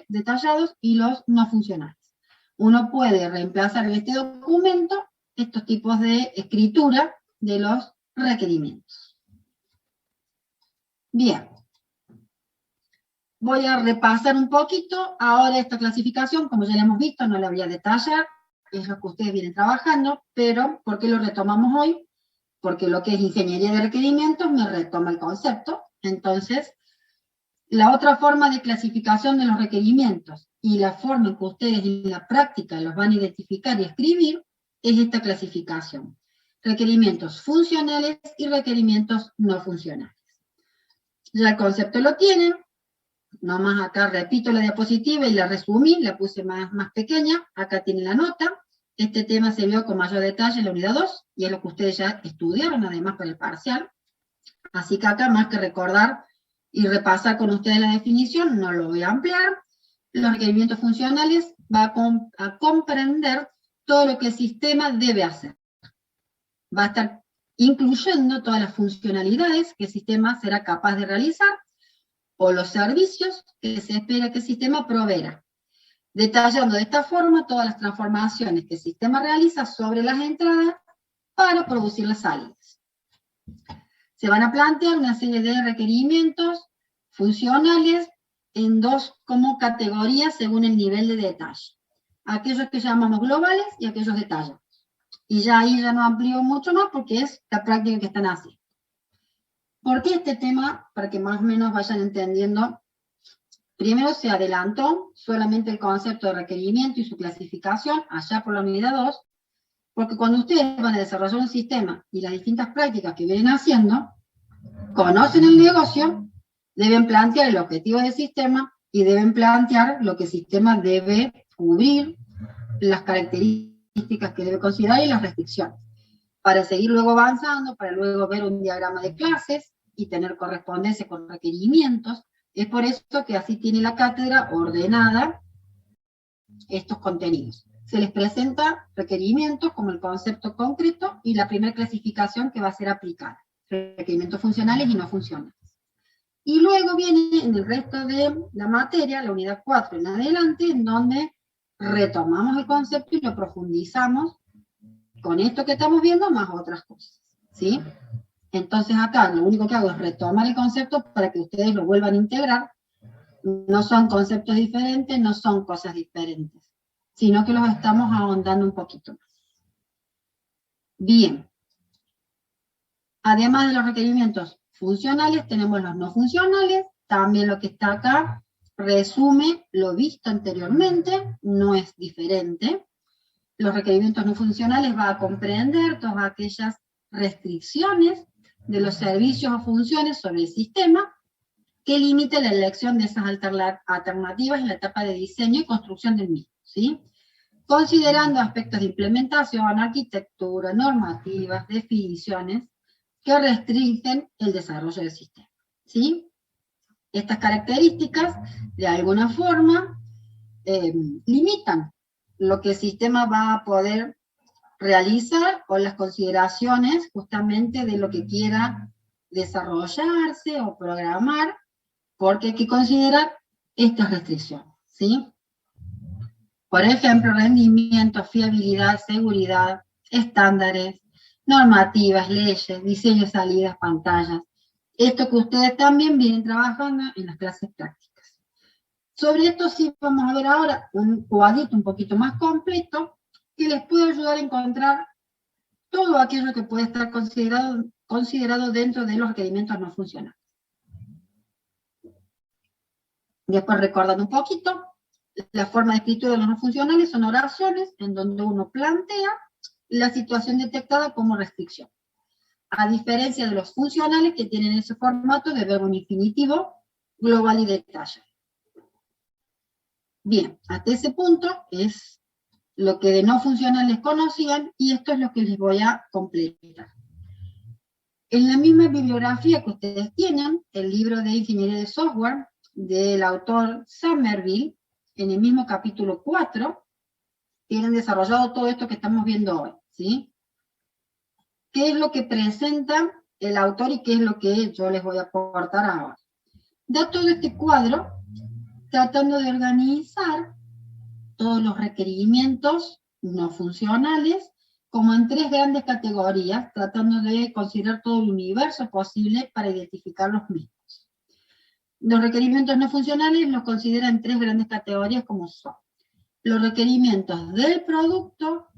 detallados, y los no funcionales. Uno puede reemplazar en este documento estos tipos de escritura de los requerimientos. Bien. Voy a repasar un poquito ahora esta clasificación, como ya la hemos visto, no la voy a detallar, es lo que ustedes vienen trabajando, pero ¿por qué lo retomamos hoy? Porque lo que es ingeniería de requerimientos me retoma el concepto. Entonces, la otra forma de clasificación de los requerimientos y la forma en que ustedes en la práctica los van a identificar y escribir es esta clasificación. Requerimientos funcionales y requerimientos no funcionales. Ya el concepto lo tienen. Nomás acá repito la diapositiva y la resumí, la puse más pequeña, acá tiene la nota. Este tema se vio con mayor detalle en la unidad 2, y es lo que ustedes ya estudiaron además para el parcial. Así que acá, más que recordar y repasar con ustedes la definición, no lo voy a ampliar. Los requerimientos funcionales va a comprender todo lo que el sistema debe hacer. Va a estar incluyendo todas las funcionalidades que el sistema será capaz de realizar, o los servicios que se espera que el sistema proveerá, detallando de esta forma todas las transformaciones que el sistema realiza sobre las entradas para producir las salidas. Se van a plantear una serie de requerimientos funcionales en 2 como categorías según el nivel de detalle. Aquellos que llamamos globales y aquellos detallados. Y ya ahí ya no amplío mucho más porque es la práctica que están haciendo. ¿Por qué este tema? Para que más o menos vayan entendiendo. Primero se adelantó solamente el concepto de requerimiento y su clasificación allá por la unidad 2, porque cuando ustedes van a desarrollar un sistema y las distintas prácticas que vienen haciendo, conocen el negocio, deben plantear el objetivo del sistema y deben plantear lo que el sistema debe cubrir, las características que debe considerar y las restricciones, para seguir luego avanzando, para luego ver un diagrama de clases y tener correspondencia con requerimientos. Es por eso que así tiene la cátedra ordenada estos contenidos. Se les presenta requerimientos como el concepto concreto y la primera clasificación que va a ser aplicada. Requerimientos funcionales y no funcionales. Y luego viene en el resto de la materia, la unidad 4 en adelante, en donde retomamos el concepto y lo profundizamos con esto que estamos viendo más otras cosas, ¿sí? Entonces acá lo único que hago es retomar el concepto para que ustedes lo vuelvan a integrar. No son conceptos diferentes, no son cosas diferentes, sino que los estamos ahondando un poquito más. Bien. Además de los requerimientos funcionales, tenemos los no funcionales, también lo que está acá resume lo visto anteriormente, no es diferente. Los requerimientos no funcionales va a comprender todas aquellas restricciones de los servicios o funciones sobre el sistema que limite la elección de esas alternativas en la etapa de diseño y construcción del mismo, ¿sí? Considerando aspectos de implementación, arquitectura, normativas, definiciones que restringen el desarrollo del sistema, ¿sí? Estas características, de alguna forma, limitan lo que el sistema va a poder realizar o las consideraciones justamente de lo que quiera desarrollarse o programar, porque hay que considerar estas restricciones, ¿sí? Por ejemplo, rendimiento, fiabilidad, seguridad, estándares, normativas, leyes, diseño, salidas, pantallas. Esto que ustedes también vienen trabajando en las clases prácticas. Sobre esto sí vamos a ver ahora un cuadrito un poquito más completo que les puede ayudar a encontrar todo aquello que puede estar considerado dentro de los requerimientos no funcionales. Después, recordando un poquito, la forma de escritura de los no funcionales son oraciones en donde uno plantea la situación detectada como restricción, a diferencia de los funcionales que tienen ese formato de verbo infinitivo, global y detallado. Bien, hasta ese punto es lo que de no funcionales conocían, y esto es lo que les voy a completar. En la misma bibliografía que ustedes tienen, el libro de Ingeniería de Software, del autor Somerville, en el mismo capítulo 4, tienen desarrollado todo esto que estamos viendo hoy, ¿sí? ¿Qué es lo que presenta el autor y qué es lo que yo les voy a aportar ahora? Da todo este cuadro tratando de organizar todos los requerimientos no funcionales como en 3 grandes categorías, tratando de considerar todo el universo posible para identificar los mismos. Los requerimientos no funcionales los considera en 3 grandes categorías como son los requerimientos del producto,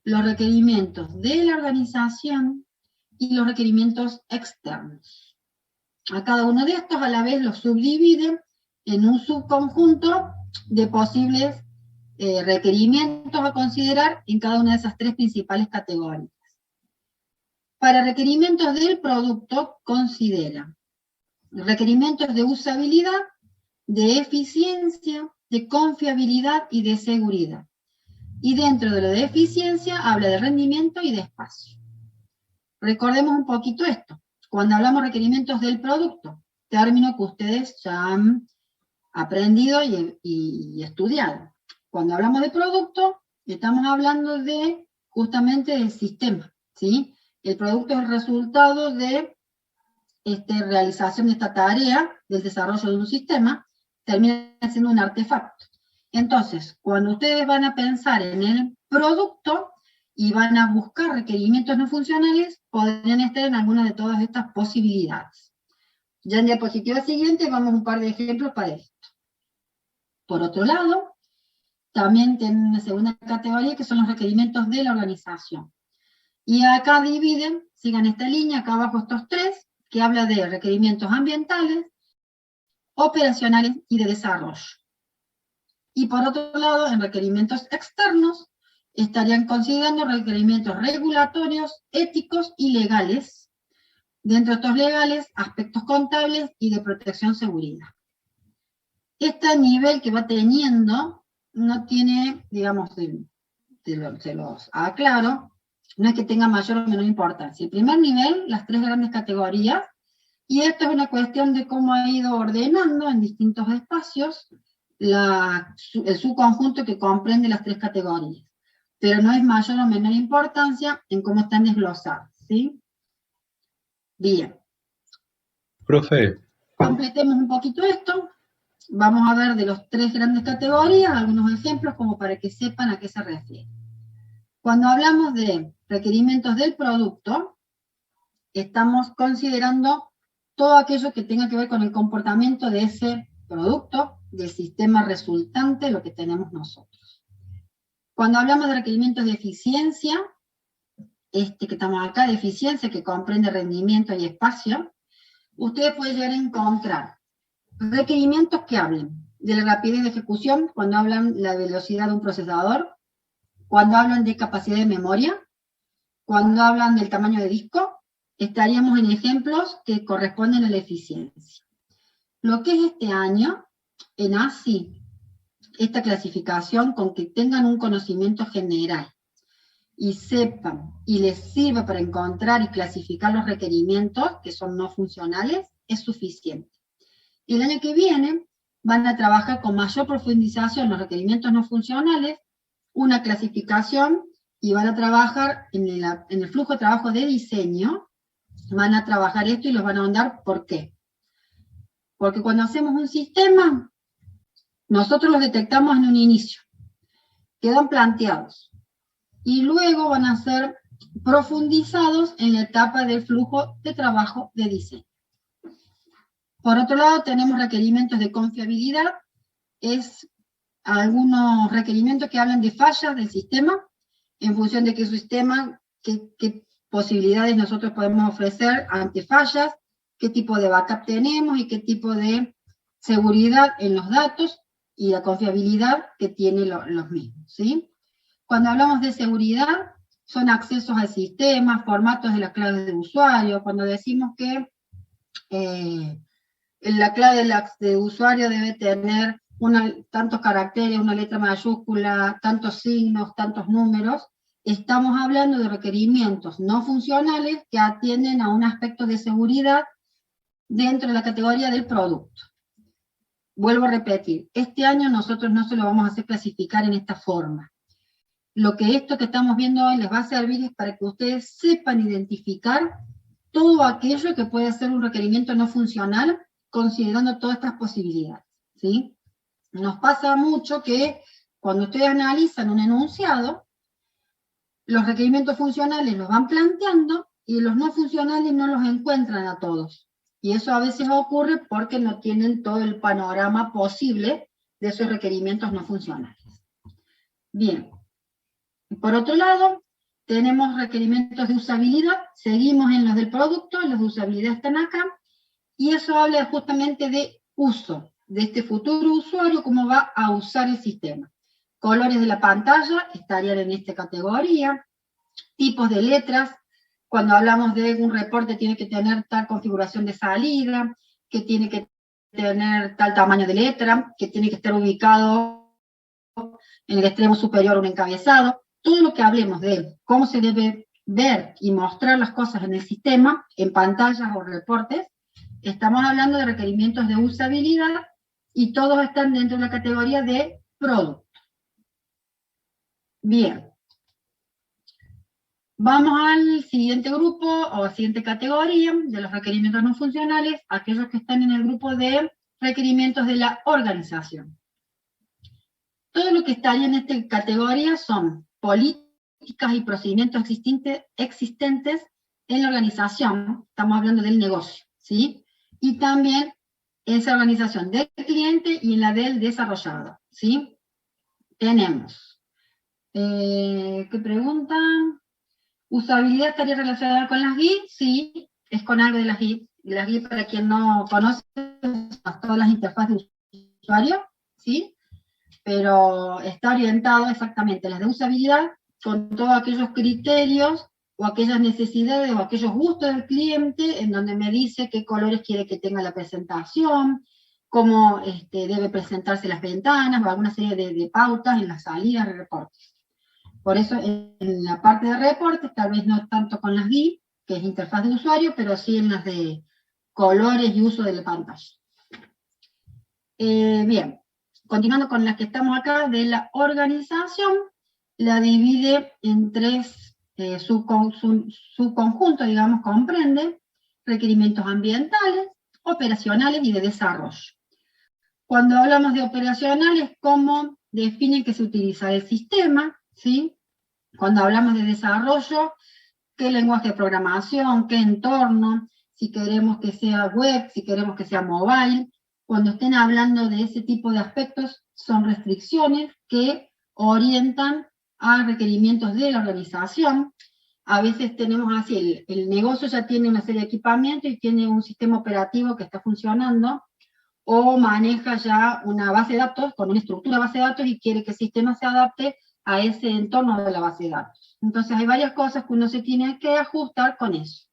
los requerimientos de la organización y los requerimientos externos. A cada uno de estos a la vez los subdivide en un subconjunto de posibles requerimientos a considerar en cada una de esas 3 principales categorías. Para requerimientos del producto considera requerimientos de usabilidad, de eficiencia, de confiabilidad y de seguridad. Y dentro de lo de eficiencia habla de rendimiento y de espacio. Recordemos un poquito esto. Cuando hablamos de requerimientos del producto, término que ustedes ya han aprendido y estudiado. Cuando hablamos de producto, estamos hablando de justamente del sistema, ¿sí? El producto es el resultado de realización de esta tarea, del desarrollo de un sistema, termina siendo un artefacto. Entonces, cuando ustedes van a pensar en el producto y van a buscar requerimientos no funcionales, podrían estar en alguna de todas estas posibilidades. Ya en diapositiva siguiente vamos a un par de ejemplos para esto. Por otro lado, también tienen una segunda categoría que son los requerimientos de la organización. Y acá dividen, sigan esta línea, acá abajo estos 3, que habla de requerimientos ambientales, operacionales y de desarrollo. Y por otro lado, en requerimientos externos, estarían considerando requerimientos regulatorios, éticos y legales. Dentro de estos legales, aspectos contables y de protección seguridad. Este nivel que va teniendo no tiene, digamos, se los aclaro, no es que tenga mayor o menor importancia. El primer nivel, las 3 grandes categorías, y esto es una cuestión de cómo ha ido ordenando en distintos espacios el subconjunto que comprende las 3 categorías. Pero no es mayor o menor importancia en cómo están desglosadas, ¿sí? Bien. Profe. Completemos un poquito esto. Vamos a ver de las 3 grandes categorías algunos ejemplos como para que sepan a qué se refiere. Cuando hablamos de requerimientos del producto, estamos considerando todo aquello que tenga que ver con el comportamiento de ese producto, del sistema resultante, lo que tenemos nosotros. Cuando hablamos de requerimientos de eficiencia, que estamos acá, de eficiencia, que comprende rendimiento y espacio, ustedes pueden llegar a encontrar requerimientos que hablen de la rapidez de ejecución, cuando hablan de la velocidad de un procesador, cuando hablan de capacidad de memoria, cuando hablan del tamaño de disco, estaríamos en ejemplos que corresponden a la eficiencia. Lo que es este año, en ASI, esta clasificación, con que tengan un conocimiento general y sepan y les sirva para encontrar y clasificar los requerimientos que son no funcionales, es suficiente. El año que viene van a trabajar con mayor profundización los requerimientos no funcionales, una clasificación, y van a trabajar en el flujo de trabajo de diseño, van a trabajar esto y los van a ahondar. ¿Por qué? Porque cuando hacemos un sistema, nosotros los detectamos en un inicio, quedan planteados, y luego van a ser profundizados en la etapa del flujo de trabajo de diseño. Por otro lado, tenemos requerimientos de confiabilidad, es algunos requerimientos que hablan de fallas del sistema, en función de qué sistema, qué posibilidades nosotros podemos ofrecer ante fallas, qué tipo de backup tenemos y qué tipo de seguridad en los datos y la confiabilidad que tienen los mismos, ¿sí? Cuando hablamos de seguridad, son accesos al sistema, formatos de las claves de usuario. Cuando decimos que la clave de usuario debe tener tantos caracteres, una letra mayúscula, tantos signos, tantos números, estamos hablando de requerimientos no funcionales que atienden a un aspecto de seguridad dentro de la categoría del producto. Vuelvo a repetir, este año nosotros no se lo vamos a hacer clasificar en esta forma. Esto que estamos viendo hoy les va a servir es para que ustedes sepan identificar todo aquello que puede ser un requerimiento no funcional, considerando todas estas posibilidades, ¿sí? Nos pasa mucho que cuando ustedes analizan un enunciado, los requerimientos funcionales los van planteando y los no funcionales no los encuentran a todos. Y eso a veces ocurre porque no tienen todo el panorama posible de esos requerimientos no funcionales. Bien. Por otro lado, tenemos requerimientos de usabilidad, seguimos en los del producto, los de usabilidad están acá, y eso habla justamente de uso, de este futuro usuario, cómo va a usar el sistema. Colores de la pantalla estarían en esta categoría, tipos de letras, cuando hablamos de un reporte tiene que tener tal configuración de salida, que tiene que tener tal tamaño de letra, que tiene que estar ubicado en el extremo superior un encabezado. Todo lo que hablemos de cómo se debe ver y mostrar las cosas en el sistema, en pantallas o reportes, estamos hablando de requerimientos de usabilidad y todos están dentro de la categoría de producto. Bien. Vamos al siguiente grupo o siguiente categoría de los requerimientos no funcionales, aquellos que están en el grupo de requerimientos de la organización. Todo lo que estaría en esta categoría son políticas y procedimientos existentes en la organización, estamos hablando del negocio, ¿sí? Y también esa organización del cliente y en la del desarrollador, ¿sí? Tenemos, ¿qué preguntan? ¿Usabilidad estaría relacionada con las GUI? Sí, es con algo de las GUI. Las GUI, para quien no conoce, son todas las interfaces de usuario, ¿sí? Pero está orientado exactamente a las de usabilidad con todos aquellos criterios o aquellas necesidades o aquellos gustos del cliente en donde me dice qué colores quiere que tenga la presentación, cómo debe presentarse las ventanas o alguna serie de pautas en las salidas de reportes. Por eso en la parte de reportes, tal vez no tanto con las GUI, que es interfaz de usuario, pero sí en las de colores y uso de la pantalla. Bien, continuando con las que estamos acá, de la organización, la divide en tres, su conjunto, digamos, comprende requerimientos ambientales, operacionales y de desarrollo. Cuando hablamos de operacionales, ¿cómo definen que se utiliza el sistema? ¿Sí? Cuando hablamos de desarrollo, qué lenguaje de programación, qué entorno, si queremos que sea web, si queremos que sea mobile. Cuando estén hablando de ese tipo de aspectos, son restricciones que orientan a requerimientos de la organización. A veces tenemos así, el negocio ya tiene una serie de equipamientos y tiene un sistema operativo que está funcionando, o maneja ya una base de datos con una estructura de base de datos y quiere que el sistema se adapte a ese entorno de la base de datos. Entonces hay varias cosas que uno se tiene que ajustar con eso.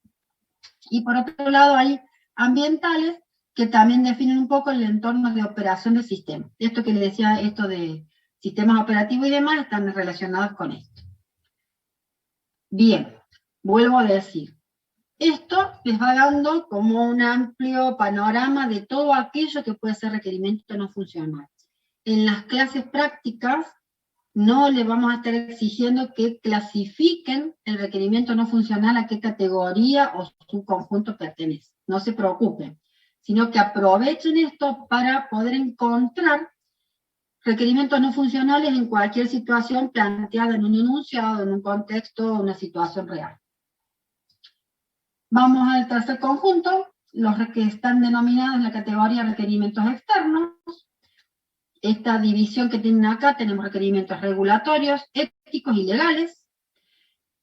Y por otro lado hay ambientales que también definen un poco el entorno de operación del sistema. Esto que le decía, esto de sistemas operativos y demás, están relacionados con esto. Bien, vuelvo a decir, esto les va dando como un amplio panorama de todo aquello que puede ser requerimiento no funcional. En las clases prácticas no le vamos a estar exigiendo que clasifiquen el requerimiento no funcional a qué categoría o subconjunto pertenece. No se preocupen, sino que aprovechen esto para poder encontrar requerimientos no funcionales en cualquier situación planteada en un enunciado, en un contexto o una situación real. Vamos al tercer conjunto, los que están denominados en la categoría requerimientos externos. Esta división que tienen acá, tenemos requerimientos regulatorios, éticos y legales.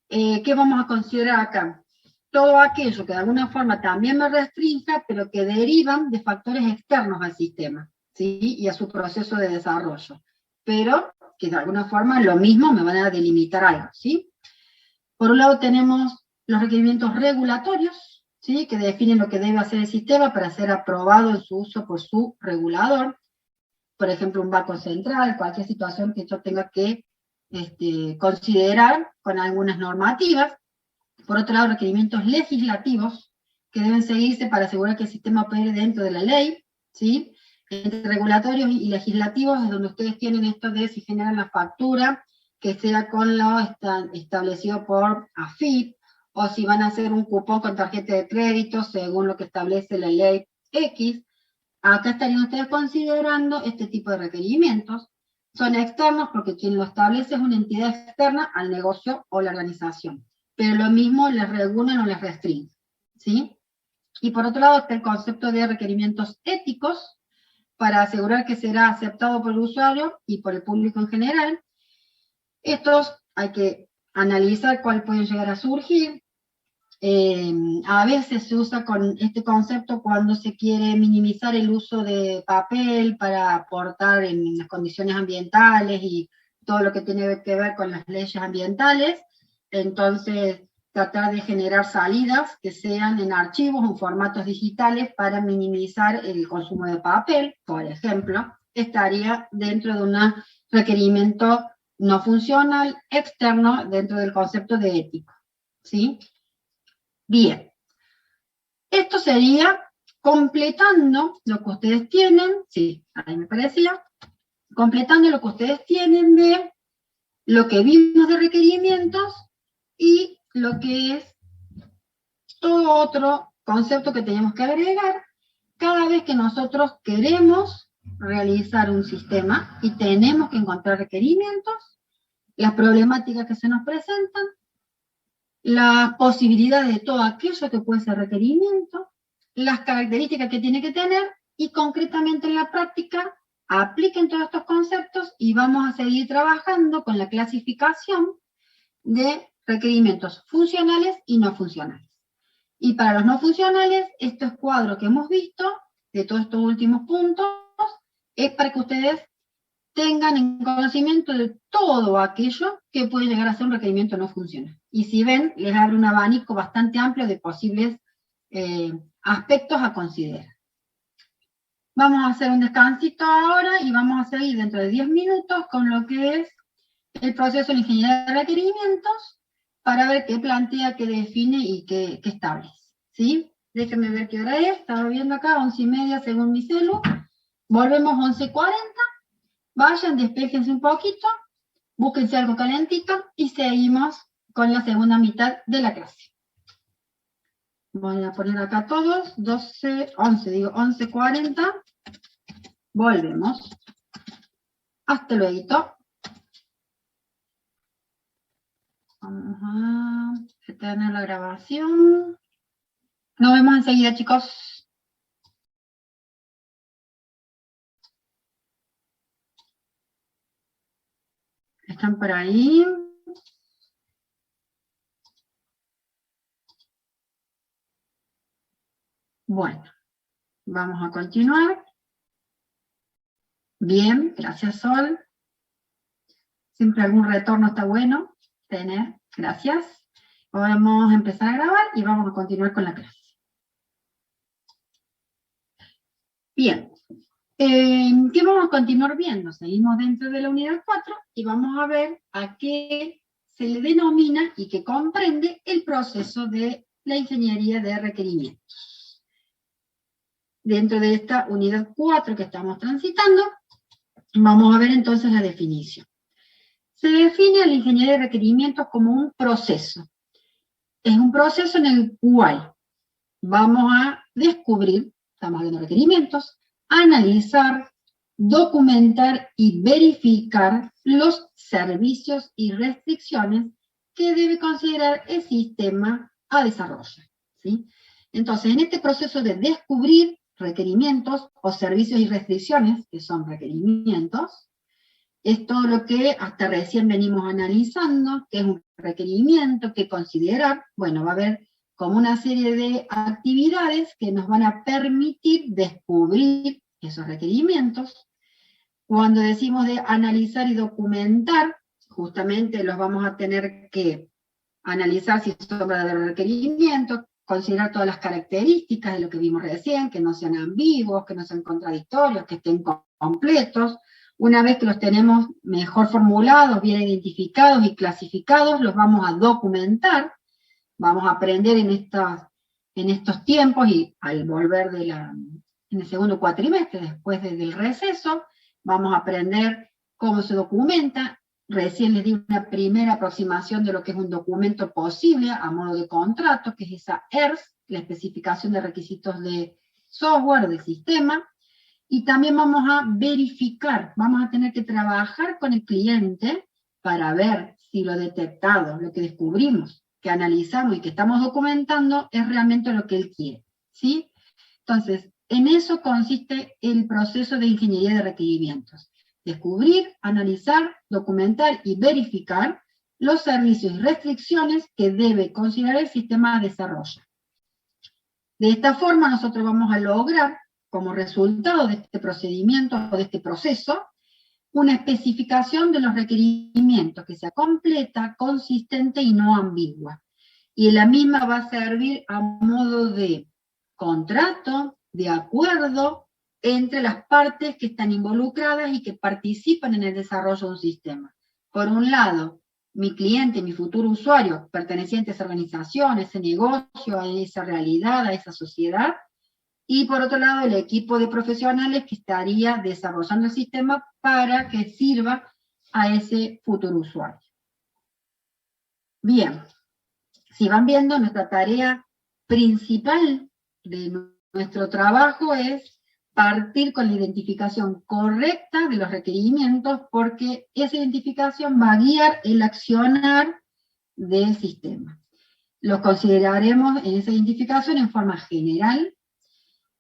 ¿Qué vamos a considerar acá? Todo aquello que de alguna forma también me restrinja, pero que derivan de factores externos al sistema, ¿sí? Y a su proceso de desarrollo. Pero que de alguna forma lo mismo me van a delimitar algo, ¿sí? Por un lado tenemos los requerimientos regulatorios, ¿sí? Que definen lo que debe hacer el sistema para ser aprobado en su uso por su regulador. Por ejemplo, un banco central, cualquier situación que yo tenga que considerar con algunas normativas. Por otro lado, requerimientos legislativos que deben seguirse para asegurar que el sistema opere dentro de la ley, ¿sí? Entre regulatorios y legislativos es donde ustedes tienen esto de si generan la factura, que sea con lo establecido por AFIP, o si van a hacer un cupón con tarjeta de crédito según lo que establece la ley X. Acá estarían ustedes considerando este tipo de requerimientos. Son externos porque quien lo establece es una entidad externa al negocio o la organización. Pero lo mismo les regulan o les restringen, ¿sí? Y por otro lado está el concepto de requerimientos éticos para asegurar que será aceptado por el usuario y por el público en general. Estos hay que analizar cuál pueden llegar a surgir. A veces se usa con este concepto cuando se quiere minimizar el uso de papel para aportar en las condiciones ambientales y todo lo que tiene que ver con las leyes ambientales. Entonces, tratar de generar salidas que sean en archivos o en formatos digitales para minimizar el consumo de papel, por ejemplo, estaría dentro de un requerimiento no funcional externo dentro del concepto de ético, ¿sí? Bien, esto sería completando lo que ustedes tienen, sí, ahí me parecía, completando lo que ustedes tienen de lo que vimos de requerimientos y lo que es todo otro concepto que tenemos que agregar cada vez que nosotros queremos realizar un sistema y tenemos que encontrar requerimientos, las problemáticas que se nos presentan, las posibilidades de todo aquello que puede ser requerimiento, las características que tiene que tener y concretamente en la práctica apliquen todos estos conceptos y vamos a seguir trabajando con la clasificación de requerimientos funcionales y no funcionales. Y para los no funcionales, estos cuadros que hemos visto de todos estos últimos puntos es para que ustedes tengan en conocimiento de todo aquello que puede llegar a ser un requerimiento no funcional. Y si ven, les abre un abanico bastante amplio de posibles aspectos a considerar. Vamos a hacer un descansito ahora y vamos a seguir dentro de 10 minutos con lo que es el proceso de ingeniería de requerimientos para ver qué plantea, qué define y qué establece. ¿Sí? Déjenme ver qué hora es. Estaba viendo acá, 11:30 según mi celu. Volvemos 11:40. Vayan, despéjense un poquito, búsquense algo calentito y seguimos con la segunda mitad de la clase. Voy a poner acá todos, 11:40. Volvemos. Hasta luego. Vamos a detener la grabación. Nos vemos enseguida, chicos. ¿Están por ahí? Bueno, vamos a continuar. Bien, gracias Sol. Siempre algún retorno está bueno tener, gracias. Podemos empezar a grabar y vamos a continuar con la clase. Bien, ¿qué vamos a continuar viendo? Seguimos dentro de la unidad 4 y vamos a ver a qué se le denomina y que comprende el proceso de la ingeniería de requerimientos. Dentro de esta unidad 4 que estamos transitando, vamos a ver entonces la definición. Se define la ingeniería de requerimientos como un proceso. Es un proceso en el cual vamos a descubrir, estamos hablando de requerimientos, analizar, documentar y verificar los servicios y restricciones que debe considerar el sistema a desarrollar, ¿sí? Entonces, en este proceso de descubrir requerimientos o servicios y restricciones, que son requerimientos, es todo lo que hasta recién venimos analizando, que es un requerimiento, que considerar, bueno, va a haber como una serie de actividades que nos van a permitir descubrir esos requerimientos. Cuando decimos de analizar y documentar, justamente los vamos a tener que analizar si son verdaderos requerimientos, considerar todas las características de lo que vimos recién, que no sean ambiguos, que no sean contradictorios, que estén completos. Una vez que los tenemos mejor formulados, bien identificados y clasificados, los vamos a documentar. Vamos a aprender en estos tiempos y al volver en el segundo cuatrimestre, después del receso, vamos a aprender cómo se documenta. Recién les di una primera aproximación de lo que es un documento posible a modo de contrato, que es esa ERS, la especificación de requisitos de software, del sistema. Y también vamos a verificar, vamos a tener que trabajar con el cliente para ver si lo detectado, lo que descubrimos, que analizamos y que estamos documentando es realmente lo que él quiere, ¿sí? Entonces, en eso consiste el proceso de ingeniería de requerimientos. Descubrir, analizar, documentar y verificar los servicios y restricciones que debe considerar el sistema de desarrollo. De esta forma nosotros vamos a lograr, como resultado de este procedimiento o de este proceso, una especificación de los requerimientos que sea completa, consistente y no ambigua. Y la misma va a servir a modo de contrato, de acuerdo entre las partes que están involucradas y que participan en el desarrollo de un sistema. Por un lado, mi cliente, mi futuro usuario, perteneciente a esa organización, a ese negocio, a esa realidad, a esa sociedad, y por otro lado el equipo de profesionales que estaría desarrollando el sistema para que sirva a ese futuro usuario. Bien, si van viendo, nuestra tarea principal de nuestro trabajo es partir con la identificación correcta de los requerimientos, porque esa identificación va a guiar el accionar del sistema. Los consideraremos en esa identificación en forma general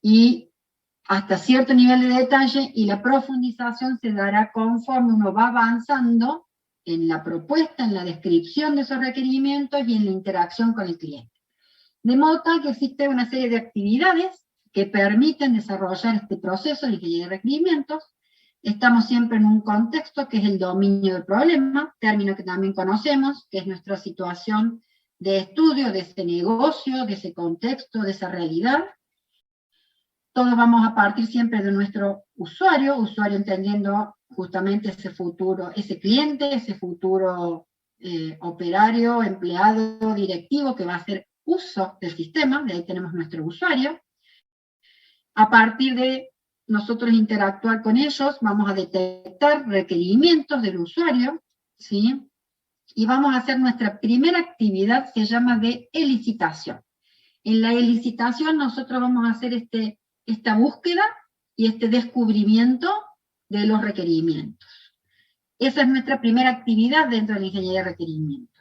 y hasta cierto nivel de detalle, y la profundización se dará conforme uno va avanzando en la propuesta, en la descripción de esos requerimientos y en la interacción con el cliente. De modo tal que existe una serie de actividades que permiten desarrollar este proceso de ingeniería de requerimientos. Estamos siempre en un contexto que es el dominio del problema, término que también conocemos, que es nuestra situación de estudio de ese negocio, de ese contexto, de esa realidad. Todos vamos a partir siempre de nuestro usuario entendiendo justamente ese futuro, ese cliente, ese futuro operario, empleado, directivo que va a hacer uso del sistema, de ahí tenemos nuestro usuario. A partir de nosotros interactuar con ellos, vamos a detectar requerimientos del usuario, ¿sí? Y vamos a hacer nuestra primera actividad, se llama de elicitación. En la elicitación nosotros vamos a hacer esta búsqueda y este descubrimiento de los requerimientos. Esa es nuestra primera actividad dentro de la ingeniería de requerimientos.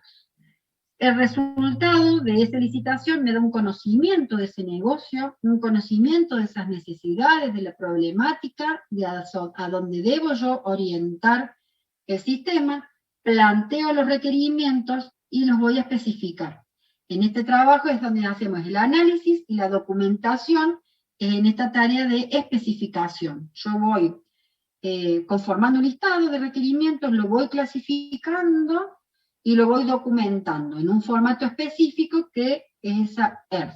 El resultado de esa licitación me da un conocimiento de ese negocio, un conocimiento de esas necesidades, de la problemática, de a dónde debo yo orientar el sistema, planteo los requerimientos y los voy a especificar. En este trabajo es donde hacemos el análisis y la documentación en esta tarea de especificación. Yo voy conformando un listado de requerimientos, lo voy clasificando y lo voy documentando en un formato específico que es esa ERS.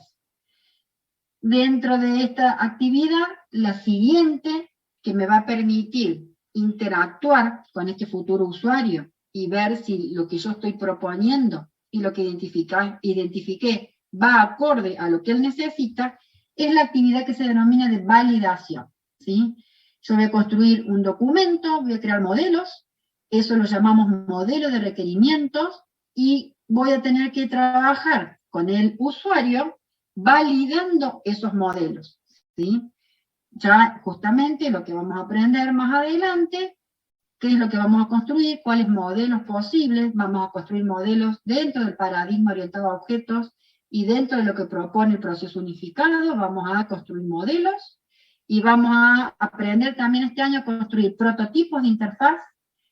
Dentro de esta actividad, la siguiente que me va a permitir interactuar con este futuro usuario y ver si lo que yo estoy proponiendo y lo que identifiqué va acorde a lo que él necesita, es la actividad que se denomina de validación, ¿sí? Yo voy a construir un documento, voy a crear modelos, eso lo llamamos modelo de requerimientos, y voy a tener que trabajar con el usuario validando esos modelos, ¿sí? Ya justamente lo que vamos a aprender más adelante, qué es lo que vamos a construir, cuáles modelos posibles, vamos a construir modelos dentro del paradigma orientado a objetos y dentro de lo que propone el proceso unificado, vamos a construir modelos y vamos a aprender también este año a construir prototipos de interfaz,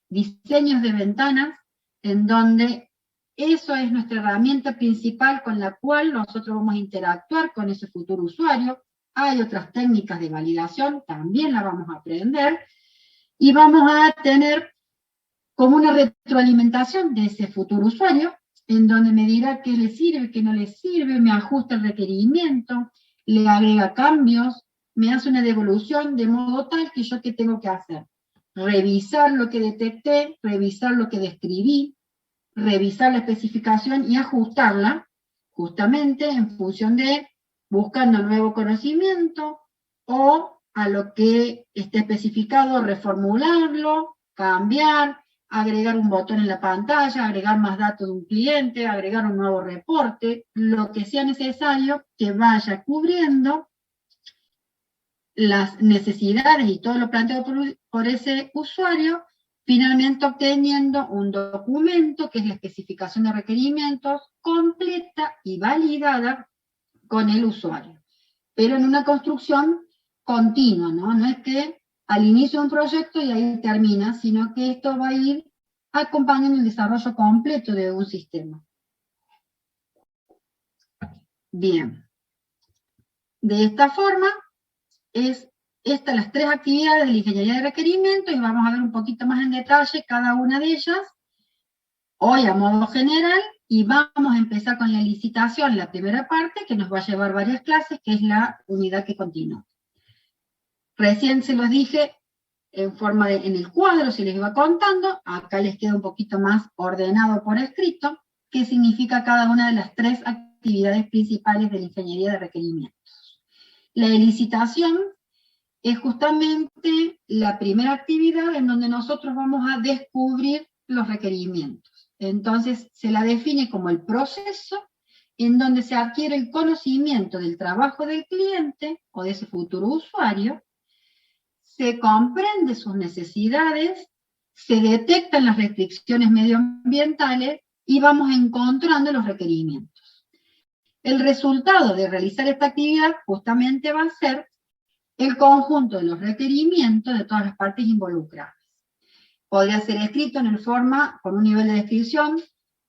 diseños de ventanas, en donde eso es nuestra herramienta principal con la cual nosotros vamos a interactuar con ese futuro usuario. Hay otras técnicas de validación, también las vamos a aprender, y vamos a tener como una retroalimentación de ese futuro usuario, en donde me dirá qué le sirve, qué no le sirve, me ajusta el requerimiento, le agrega cambios, me hace una devolución de modo tal que yo qué tengo que hacer. Revisar lo que detecté, revisar lo que describí, revisar la especificación y ajustarla, justamente en función de buscando nuevo conocimiento o a lo que esté especificado, reformularlo, cambiar, agregar un botón en la pantalla, agregar más datos de un cliente, agregar un nuevo reporte, lo que sea necesario que vaya cubriendo las necesidades y todo lo planteado por ese usuario, finalmente obteniendo un documento que es la especificación de requerimientos completa y validada con el usuario. Pero en una construcción continua, ¿no? No es que al inicio de un proyecto y ahí termina, sino que esto va a ir acompañando el desarrollo completo de un sistema. Bien. De esta forma, estas las tres actividades de la ingeniería de requerimientos y vamos a ver un poquito más en detalle cada una de ellas, hoy a modo general, y vamos a empezar con la licitación, la primera parte, que nos va a llevar varias clases, que es la unidad que continúa. Recién se los dije en el cuadro, se les iba contando, acá les queda un poquito más ordenado por escrito, qué significa cada una de las tres actividades principales de la ingeniería de requerimientos. La licitación es justamente la primera actividad en donde nosotros vamos a descubrir los requerimientos. Entonces se la define como el proceso en donde se adquiere el conocimiento del trabajo del cliente o de ese futuro usuario, se comprende sus necesidades, se detectan las restricciones medioambientales y vamos encontrando los requerimientos. El resultado de realizar esta actividad justamente va a ser el conjunto de los requerimientos de todas las partes involucradas. Podría ser escrito en el forma, con un nivel de descripción,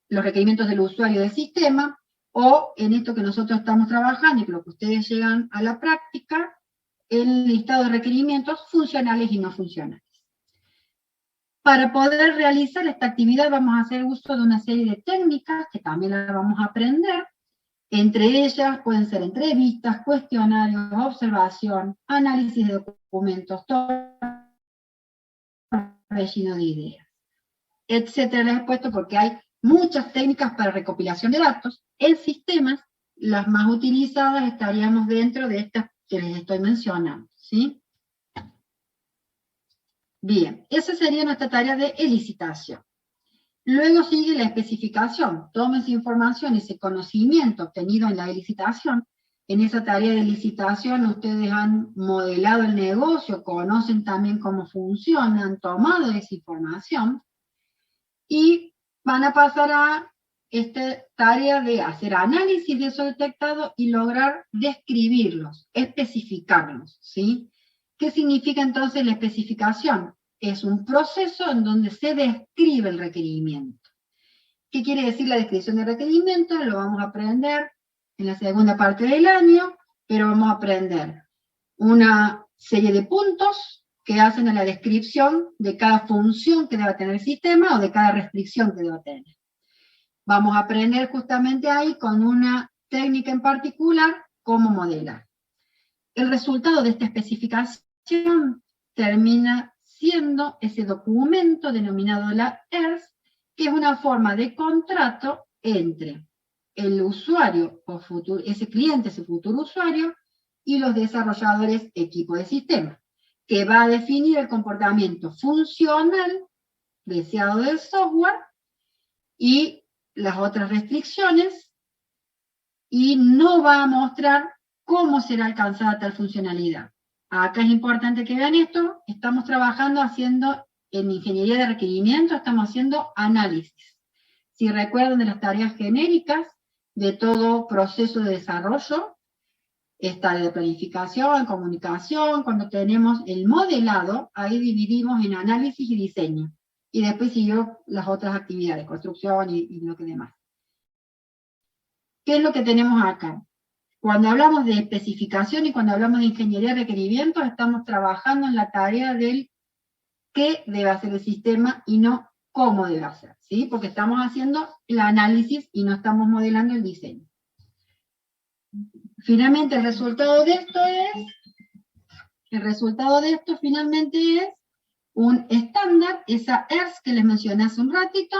los requerimientos del usuario del sistema, o en esto que nosotros estamos trabajando y que lo que ustedes llegan a la práctica, el listado de requerimientos funcionales y no funcionales. Para poder realizar esta actividad vamos a hacer uso de una serie de técnicas que también las vamos a aprender. Entre ellas pueden ser entrevistas, cuestionarios, observación, análisis de documentos, relleno de ideas, etcétera. Les he puesto porque hay muchas técnicas para recopilación de datos en sistemas. Las más utilizadas estaríamos dentro de estas que les estoy mencionando, ¿sí? Bien, esa sería nuestra tarea de licitación. Luego sigue la especificación. Tomen esa información, ese conocimiento obtenido en la licitación. En esa tarea de licitación ustedes han modelado el negocio, conocen también cómo funciona, han tomado esa información y van a pasar a esta tarea de hacer análisis de eso detectado y lograr describirlos, especificarlos, ¿sí? ¿Qué significa entonces la especificación? Es un proceso en donde se describe el requerimiento. ¿Qué quiere decir la descripción del requerimiento? Lo vamos a aprender en la segunda parte del año, pero vamos a aprender una serie de puntos que hacen a la descripción de cada función que deba tener el sistema o de cada restricción que deba tener. Vamos a aprender justamente ahí con una técnica en particular cómo modelar. El resultado de esta especificación termina siendo ese documento denominado la ERS, que es una forma de contrato entre el usuario, o futuro, ese cliente, ese futuro usuario, y los desarrolladores equipo de sistema, que va a definir el comportamiento funcional deseado del software y las otras restricciones, y no va a mostrar cómo será alcanzada tal funcionalidad. Acá es importante que vean esto, estamos trabajando en ingeniería de requerimientos, estamos haciendo análisis. Si recuerdan de las tareas genéricas de todo proceso de desarrollo, está de planificación, comunicación, cuando tenemos el modelado, ahí dividimos en análisis y diseño. Y después siguió las otras actividades, construcción y lo que demás. ¿Qué es lo que tenemos acá? Cuando hablamos de especificación y cuando hablamos de ingeniería de requerimientos, estamos trabajando en la tarea del qué debe hacer el sistema y no cómo debe hacer, ¿sí? Porque estamos haciendo el análisis y no estamos modelando el diseño. Finalmente el resultado de esto finalmente es un estándar, esa ERS que les mencioné hace un ratito,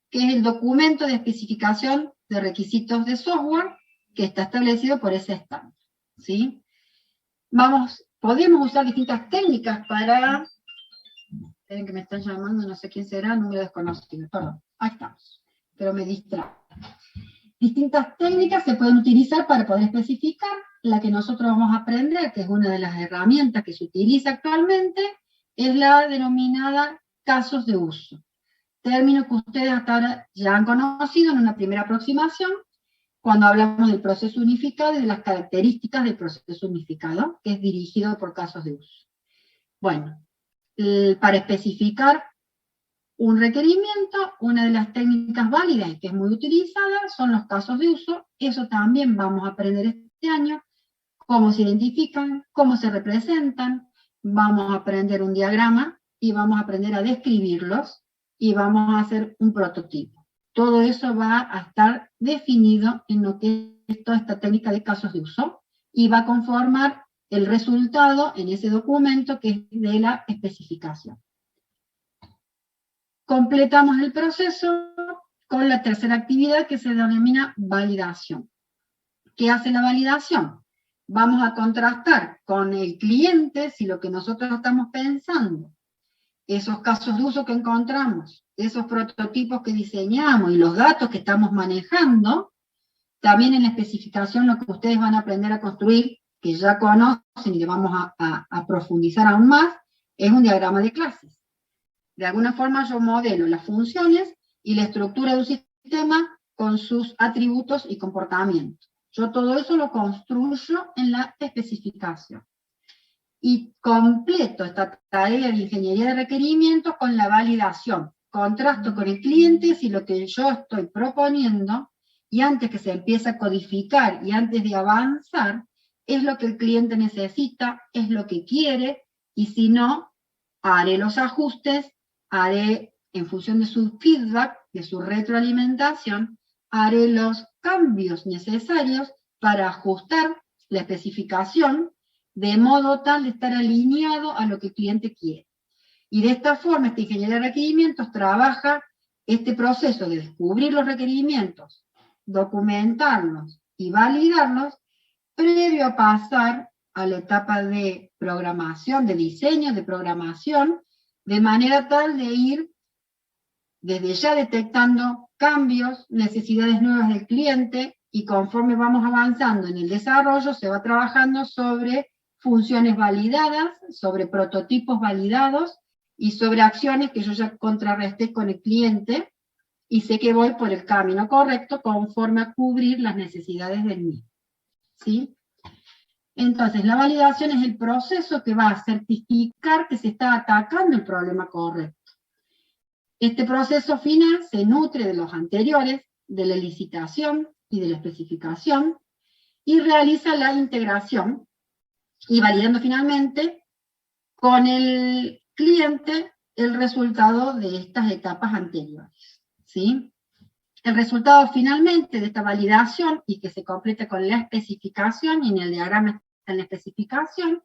que es el documento de especificación de requisitos de software que está establecido por ese estándar, ¿sí? Podemos usar distintas técnicas para... Esperen que me están llamando, no sé quién será, número desconocido, perdón, ahí estamos, pero me distrae. Distintas técnicas se pueden utilizar para poder especificar. La que nosotros vamos a aprender, que es una de las herramientas que se utiliza actualmente, es la denominada casos de uso. Término que ustedes hasta ahora ya han conocido en una primera aproximación, cuando hablamos del proceso unificado y de las características del proceso unificado, que es dirigido por casos de uso. Bueno, para especificar un requerimiento, una de las técnicas válidas y que es muy utilizada son los casos de uso. Eso también vamos a aprender este año, cómo se identifican, cómo se representan, vamos a aprender un diagrama y vamos a aprender a describirlos y vamos a hacer un prototipo. Todo eso va a estar definido en lo que es toda esta técnica de casos de uso y va a conformar el resultado en ese documento que es de la especificación. Completamos el proceso con la tercera actividad que se denomina validación. ¿Qué hace la validación? Vamos a contrastar con el cliente si lo que nosotros estamos pensando, esos casos de uso que encontramos, esos prototipos que diseñamos y los datos que estamos manejando, también en la especificación lo que ustedes van a aprender a construir, que ya conocen y le vamos a profundizar aún más, es un diagrama de clases. De alguna forma yo modelo las funciones y la estructura de un sistema con sus atributos y comportamientos. Yo todo eso lo construyo en la especificación. Y completo esta tarea de ingeniería de requerimientos con la validación. Contrasto con el cliente si lo que yo estoy proponiendo, y antes que se empiece a codificar y antes de avanzar, es lo que el cliente necesita, es lo que quiere, y si no, haré los ajustes, haré en función de su feedback, de su retroalimentación, haré los cambios necesarios para ajustar la especificación de modo tal de estar alineado a lo que el cliente quiere. Y de esta forma, esta ingeniería de requerimientos trabaja este proceso de descubrir los requerimientos, documentarlos y validarlos, previo a pasar a la etapa de programación, de diseño, de programación, de manera tal de ir desde ya detectando cambios, necesidades nuevas del cliente, y conforme vamos avanzando en el desarrollo, se va trabajando sobre funciones validadas, sobre prototipos validados, y sobre acciones que yo ya contrarresté con el cliente, y sé que voy por el camino correcto conforme a cubrir las necesidades del mismo. ¿Sí? Entonces, la validación es el proceso que va a certificar que se está atacando el problema correcto. Este proceso final se nutre de los anteriores, de la licitación y de la especificación, y realiza la integración, y validando finalmente con el cliente el resultado de estas etapas anteriores, ¿sí? El resultado finalmente de esta validación y que se completa con la especificación, y en el diagrama está en la especificación,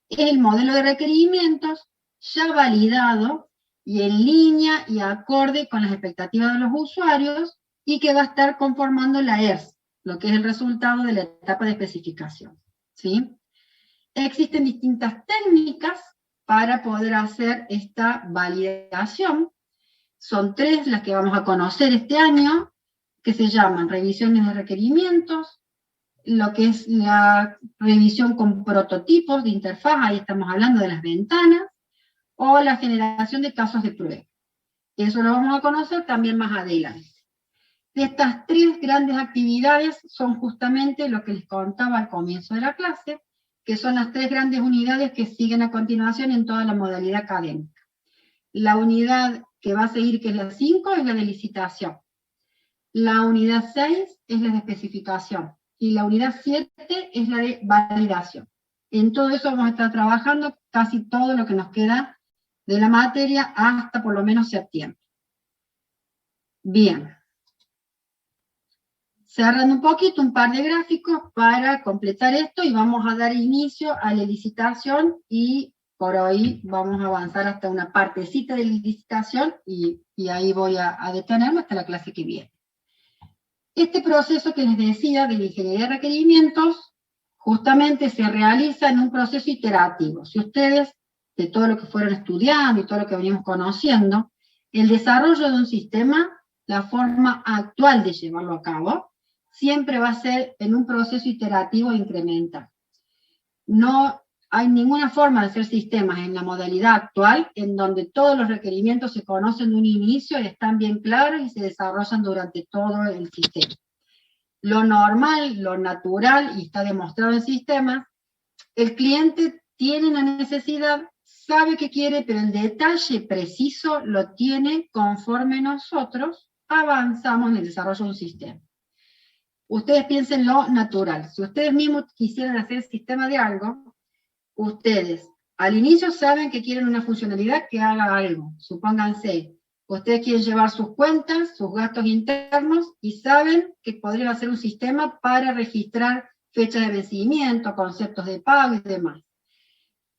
es el modelo de requerimientos ya validado y en línea y acorde con las expectativas de los usuarios y que va a estar conformando la ERS, lo que es el resultado de la etapa de especificación, ¿sí? Existen distintas técnicas para poder hacer esta validación. Son 3 las que vamos a conocer este año, que se llaman revisiones de requerimientos, lo que es la revisión con prototipos de interfaz, ahí estamos hablando de las ventanas, o la generación de casos de prueba. Eso lo vamos a conocer también más adelante. Estas 3 grandes actividades son justamente lo que les contaba al comienzo de la clase, que son las 3 grandes unidades que siguen a continuación en toda la modalidad académica. La unidad que va a seguir, que es la 5, es la de licitación. La unidad 6 es la de especificación. Y la unidad 7 es la de validación. En todo eso vamos a estar trabajando casi todo lo que nos queda de la materia hasta por lo menos septiembre. Bien. Cerrando un poquito, un par de gráficos para completar esto y vamos a dar inicio a la licitación y por hoy vamos a avanzar hasta una partecita de la licitación y ahí voy a detenerme hasta la clase que viene. Este proceso que les decía de la ingeniería de requerimientos justamente se realiza en un proceso iterativo. Si ustedes, de todo lo que fueron estudiando y todo lo que venimos conociendo, el desarrollo de un sistema, la forma actual de llevarlo a cabo, siempre va a ser en un proceso iterativo e incremental. No hay ninguna forma de hacer sistemas en la modalidad actual en donde todos los requerimientos se conocen de un inicio y están bien claros y se desarrollan durante todo el sistema. Lo normal, lo natural, y está demostrado en sistemas, el cliente tiene una necesidad, sabe qué quiere, pero el detalle preciso lo tiene conforme nosotros avanzamos en el desarrollo de un sistema. Ustedes piensen lo natural. Si ustedes mismos quisieran hacer sistema de algo, ustedes al inicio saben que quieren una funcionalidad que haga algo. Supónganse, ustedes quieren llevar sus cuentas, sus gastos internos, y saben que podrían hacer un sistema para registrar fechas de vencimiento, conceptos de pago y demás.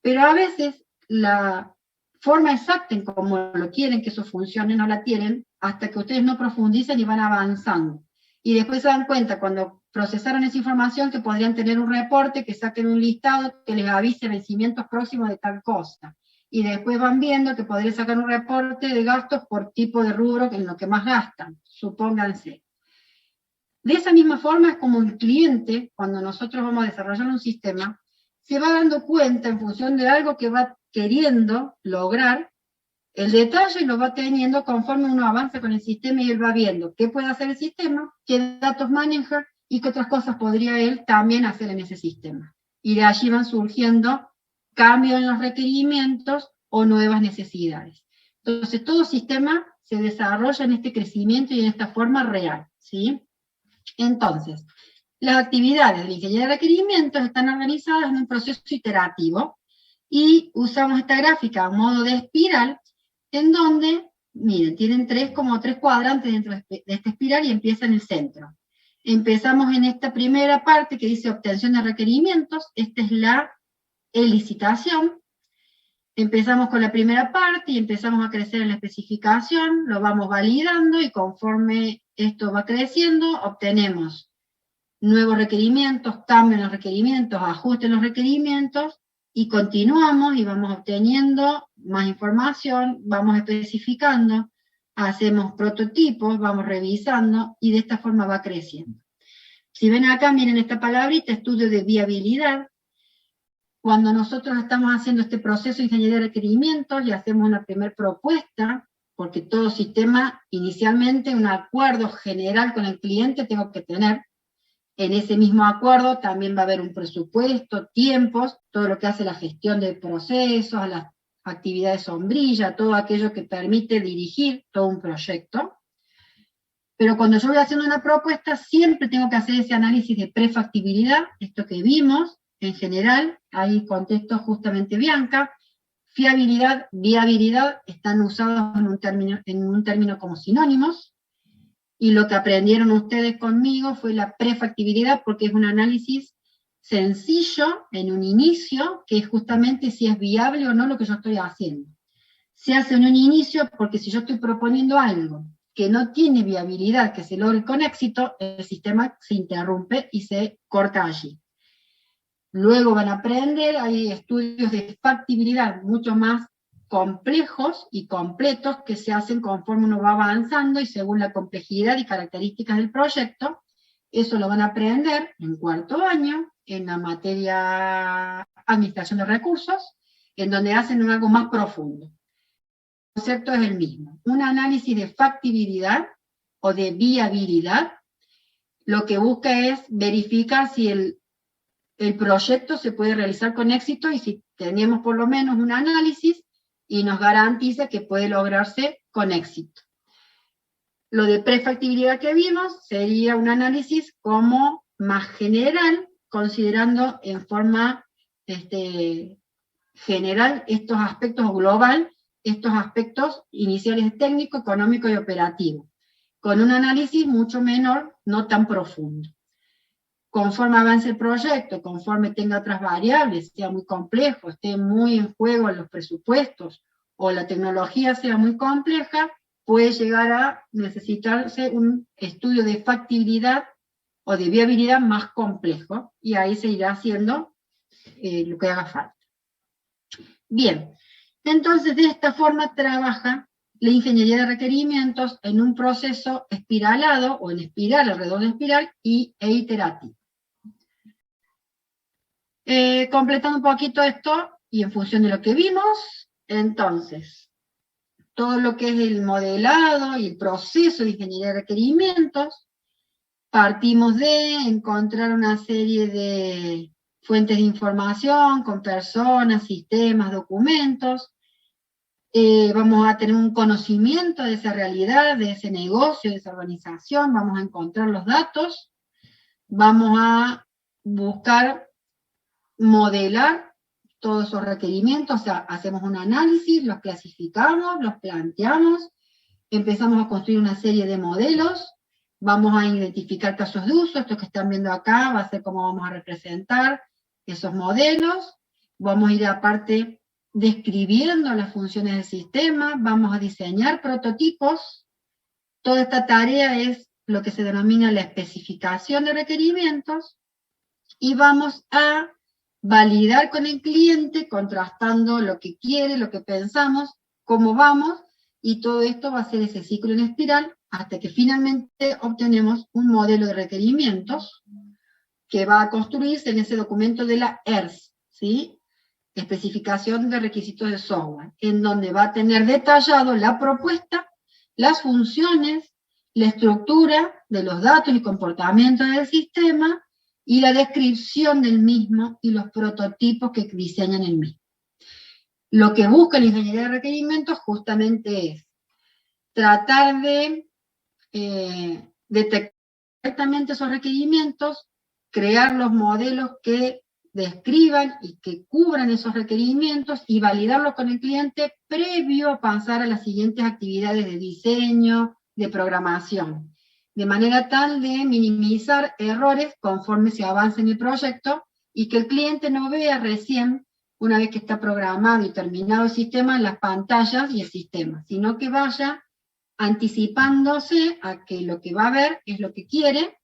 Pero a veces la forma exacta en cómo lo quieren que eso funcione no la tienen hasta que ustedes no profundizan y van avanzando. Y después se dan cuenta, cuando procesaron esa información, que podrían tener un reporte, que saquen un listado, que les avise vencimientos próximos de tal cosa. Y después van viendo que podrían sacar un reporte de gastos por tipo de rubro en lo que más gastan, supónganse. De esa misma forma es como el cliente, cuando nosotros vamos a desarrollar un sistema, se va dando cuenta en función de algo que va queriendo lograr. El detalle lo va teniendo conforme uno avanza con el sistema y él va viendo qué puede hacer el sistema, qué datos maneja y qué otras cosas podría él también hacer en ese sistema. Y de allí van surgiendo cambios en los requerimientos o nuevas necesidades. Entonces todo sistema se desarrolla en este crecimiento y en esta forma real, ¿sí? Entonces, las actividades de la ingeniería de requerimientos están organizadas en un proceso iterativo y usamos esta gráfica a modo de espiral en donde, miren, tienen como tres cuadrantes dentro de esta espiral y empieza en el centro. Empezamos en esta primera parte que dice obtención de requerimientos, esta es la licitación. Empezamos con la primera parte y empezamos a crecer en la especificación, lo vamos validando y conforme esto va creciendo, obtenemos nuevos requerimientos, cambios en los requerimientos, ajustes en los requerimientos, y continuamos y vamos obteniendo más información, vamos especificando, hacemos prototipos, vamos revisando, y de esta forma va creciendo. Si ven acá, miren esta palabrita, estudio de viabilidad. Cuando nosotros estamos haciendo este proceso de ingeniería de requerimientos y hacemos una primera propuesta, porque todo sistema, inicialmente, un acuerdo general con el cliente tengo que tener. En ese mismo acuerdo también va a haber un presupuesto, tiempos, todo lo que hace la gestión de procesos, las actividades sombrilla, todo aquello que permite dirigir todo un proyecto. Pero cuando yo voy haciendo una propuesta, siempre tengo que hacer ese análisis de prefactibilidad, esto que vimos, en general, ahí contestó justamente Bianca, fiabilidad, viabilidad, están usados en un término como sinónimos, y lo que aprendieron ustedes conmigo fue la prefactibilidad, porque es un análisis sencillo en un inicio, que es justamente si es viable o no lo que yo estoy haciendo. Se hace en un inicio porque si yo estoy proponiendo algo que no tiene viabilidad, que se logre con éxito, el sistema se interrumpe y se corta allí. Luego van a aprender, hay estudios de factibilidad mucho más complejos y completos que se hacen conforme uno va avanzando y según la complejidad y características del proyecto. Eso lo van a aprender en cuarto año, en la materia Administración de Recursos, en donde hacen algo más profundo. El concepto es el mismo, un análisis de factibilidad o de viabilidad, lo que busca es verificar si el proyecto se puede realizar con éxito y si tenemos por lo menos un análisis y nos garantiza que puede lograrse con éxito. Lo de prefactibilidad que vimos sería un análisis como más general, considerando en forma general estos aspectos, o global, estos aspectos iniciales técnico, económico y operativo, con un análisis mucho menor, no tan profundo. Conforme avance el proyecto, conforme tenga otras variables, sea muy complejo, esté muy en juego en los presupuestos, o la tecnología sea muy compleja, puede llegar a necesitarse un estudio de factibilidad o de viabilidad más complejo, y ahí se irá haciendo lo que haga falta. Bien, entonces de esta forma trabaja la ingeniería de requerimientos en un proceso espiralado, o en espiral, alrededor de espiral, e iterativo. Completando un poquito esto, y en función de lo que vimos, entonces, todo lo que es el modelado y el proceso de ingeniería de requerimientos, partimos de encontrar una serie de fuentes de información con personas, sistemas, documentos. Vamos a tener un conocimiento de esa realidad, de ese negocio, de esa organización, vamos a encontrar los datos, vamos a buscar modelar todos esos requerimientos, o sea, hacemos un análisis, los clasificamos, los planteamos, empezamos a construir una serie de modelos, vamos a identificar casos de uso, esto que están viendo acá va a ser cómo vamos a representar esos modelos, vamos a ir aparte describiendo las funciones del sistema, vamos a diseñar prototipos. Toda esta tarea es lo que se denomina la especificación de requerimientos, y vamos a validar con el cliente, contrastando lo que quiere, lo que pensamos, cómo vamos, y todo esto va a ser ese ciclo en espiral, hasta que finalmente obtenemos un modelo de requerimientos, que va a construirse en ese documento de la ERS, ¿sí? Especificación de requisitos de software, en donde va a tener detallado la propuesta, las funciones, la estructura de los datos y comportamientos del sistema, y la descripción del mismo y los prototipos que diseñan el mismo. Lo que busca la ingeniería de requerimientos justamente es tratar de detectar correctamente esos requerimientos, crear los modelos que describan y que cubran esos requerimientos y validarlos con el cliente previo a pasar a las siguientes actividades de diseño, de programación, de manera tal de minimizar errores conforme se avance en el proyecto y que el cliente no vea recién, una vez que está programado y terminado el sistema, las pantallas y el sistema, sino que vaya anticipándose a que lo que va a ver es lo que quiere,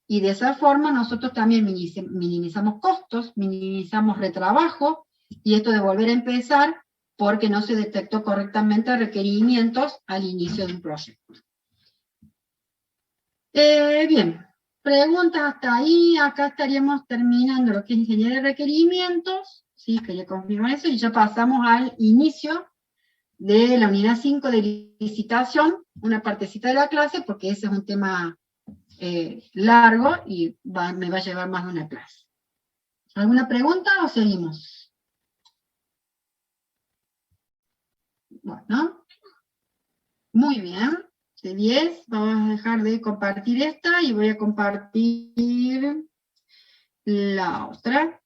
y de esa forma nosotros también minimizamos costos, minimizamos retrabajo, y esto de volver a empezar porque no se detectó correctamente requerimientos al inicio de un proyecto. Bien, preguntas hasta ahí. Acá estaríamos terminando lo que es ingeniería de requerimientos, sí, quería confirmar eso, y ya pasamos al inicio de la unidad 5 de licitación, una partecita de la clase, porque ese es un tema largo y me va a llevar más de una clase. ¿Alguna pregunta o seguimos? Bueno, muy bien. De 10, vamos a dejar de compartir esta y voy a compartir la otra.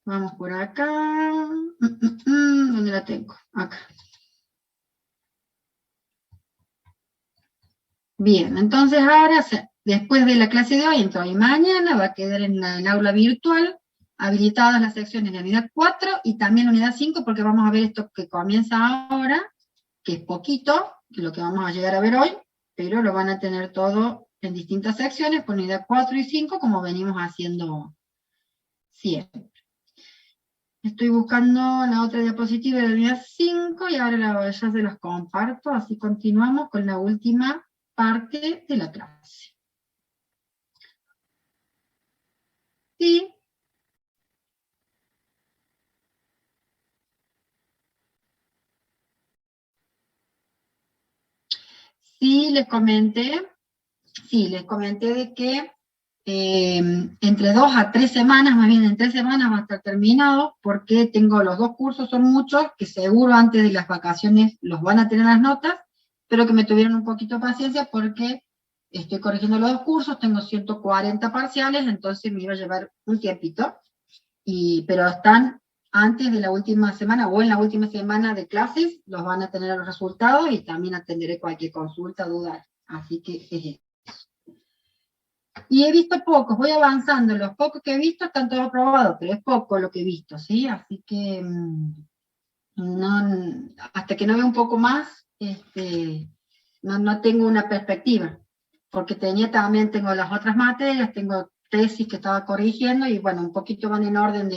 Vamos por acá. ¿Dónde la tengo? Acá. Bien, entonces ahora, después de la clase de hoy, entre hoy y mañana, va a quedar en el aula virtual habilitadas las secciones de la unidad 4 y también la unidad 5, porque vamos a ver esto que comienza ahora, que es poquito, que es lo que vamos a llegar a ver hoy, pero lo van a tener todo en distintas secciones, con unidad 4 y 5, como venimos haciendo siempre. Estoy buscando la otra diapositiva de la unidad 5 y ahora ya se los comparto, así continuamos con la última parte de la clase. Sí. Sí, les comenté de que entre 2 a 3 semanas, más bien en 3 semanas va a estar terminado, porque tengo los dos cursos, son muchos, que seguro antes de las vacaciones los van a tener las notas, pero que me tuvieron un poquito de paciencia porque estoy corrigiendo los dos cursos, tengo 140 parciales, entonces me iba a llevar un tiempito, pero están antes de la última semana o en la última semana de clases, los van a tener los resultados y también atenderé cualquier consulta, duda. Así que es eso. Y he visto pocos, voy avanzando, los pocos que he visto están todos aprobados, pero es poco lo que he visto, ¿sí? Así que no, hasta que no vea un poco más, no tengo una perspectiva, porque también tengo las otras materias, tengo tesis que estaba corrigiendo y bueno, un poquito van en orden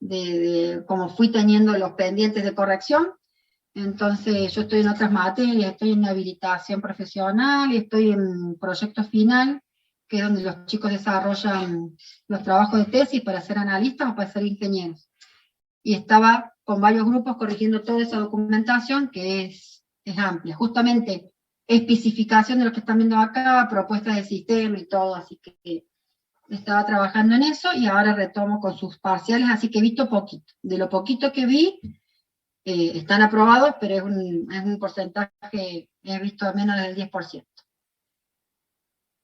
de cómo fui teniendo los pendientes de corrección. Entonces yo estoy en otras materias, estoy en habilitación profesional y estoy en proyecto final, que es donde los chicos desarrollan los trabajos de tesis para ser analistas o para ser ingenieros. Y estaba con varios grupos corrigiendo toda esa documentación que es amplia. Justamente especificación de lo que están viendo acá, propuestas de sistema y todo, así que estaba trabajando en eso y ahora retomo con sus parciales, así que he visto poquito. De lo poquito que vi, están aprobados, pero es un porcentaje, he visto menos del 10%.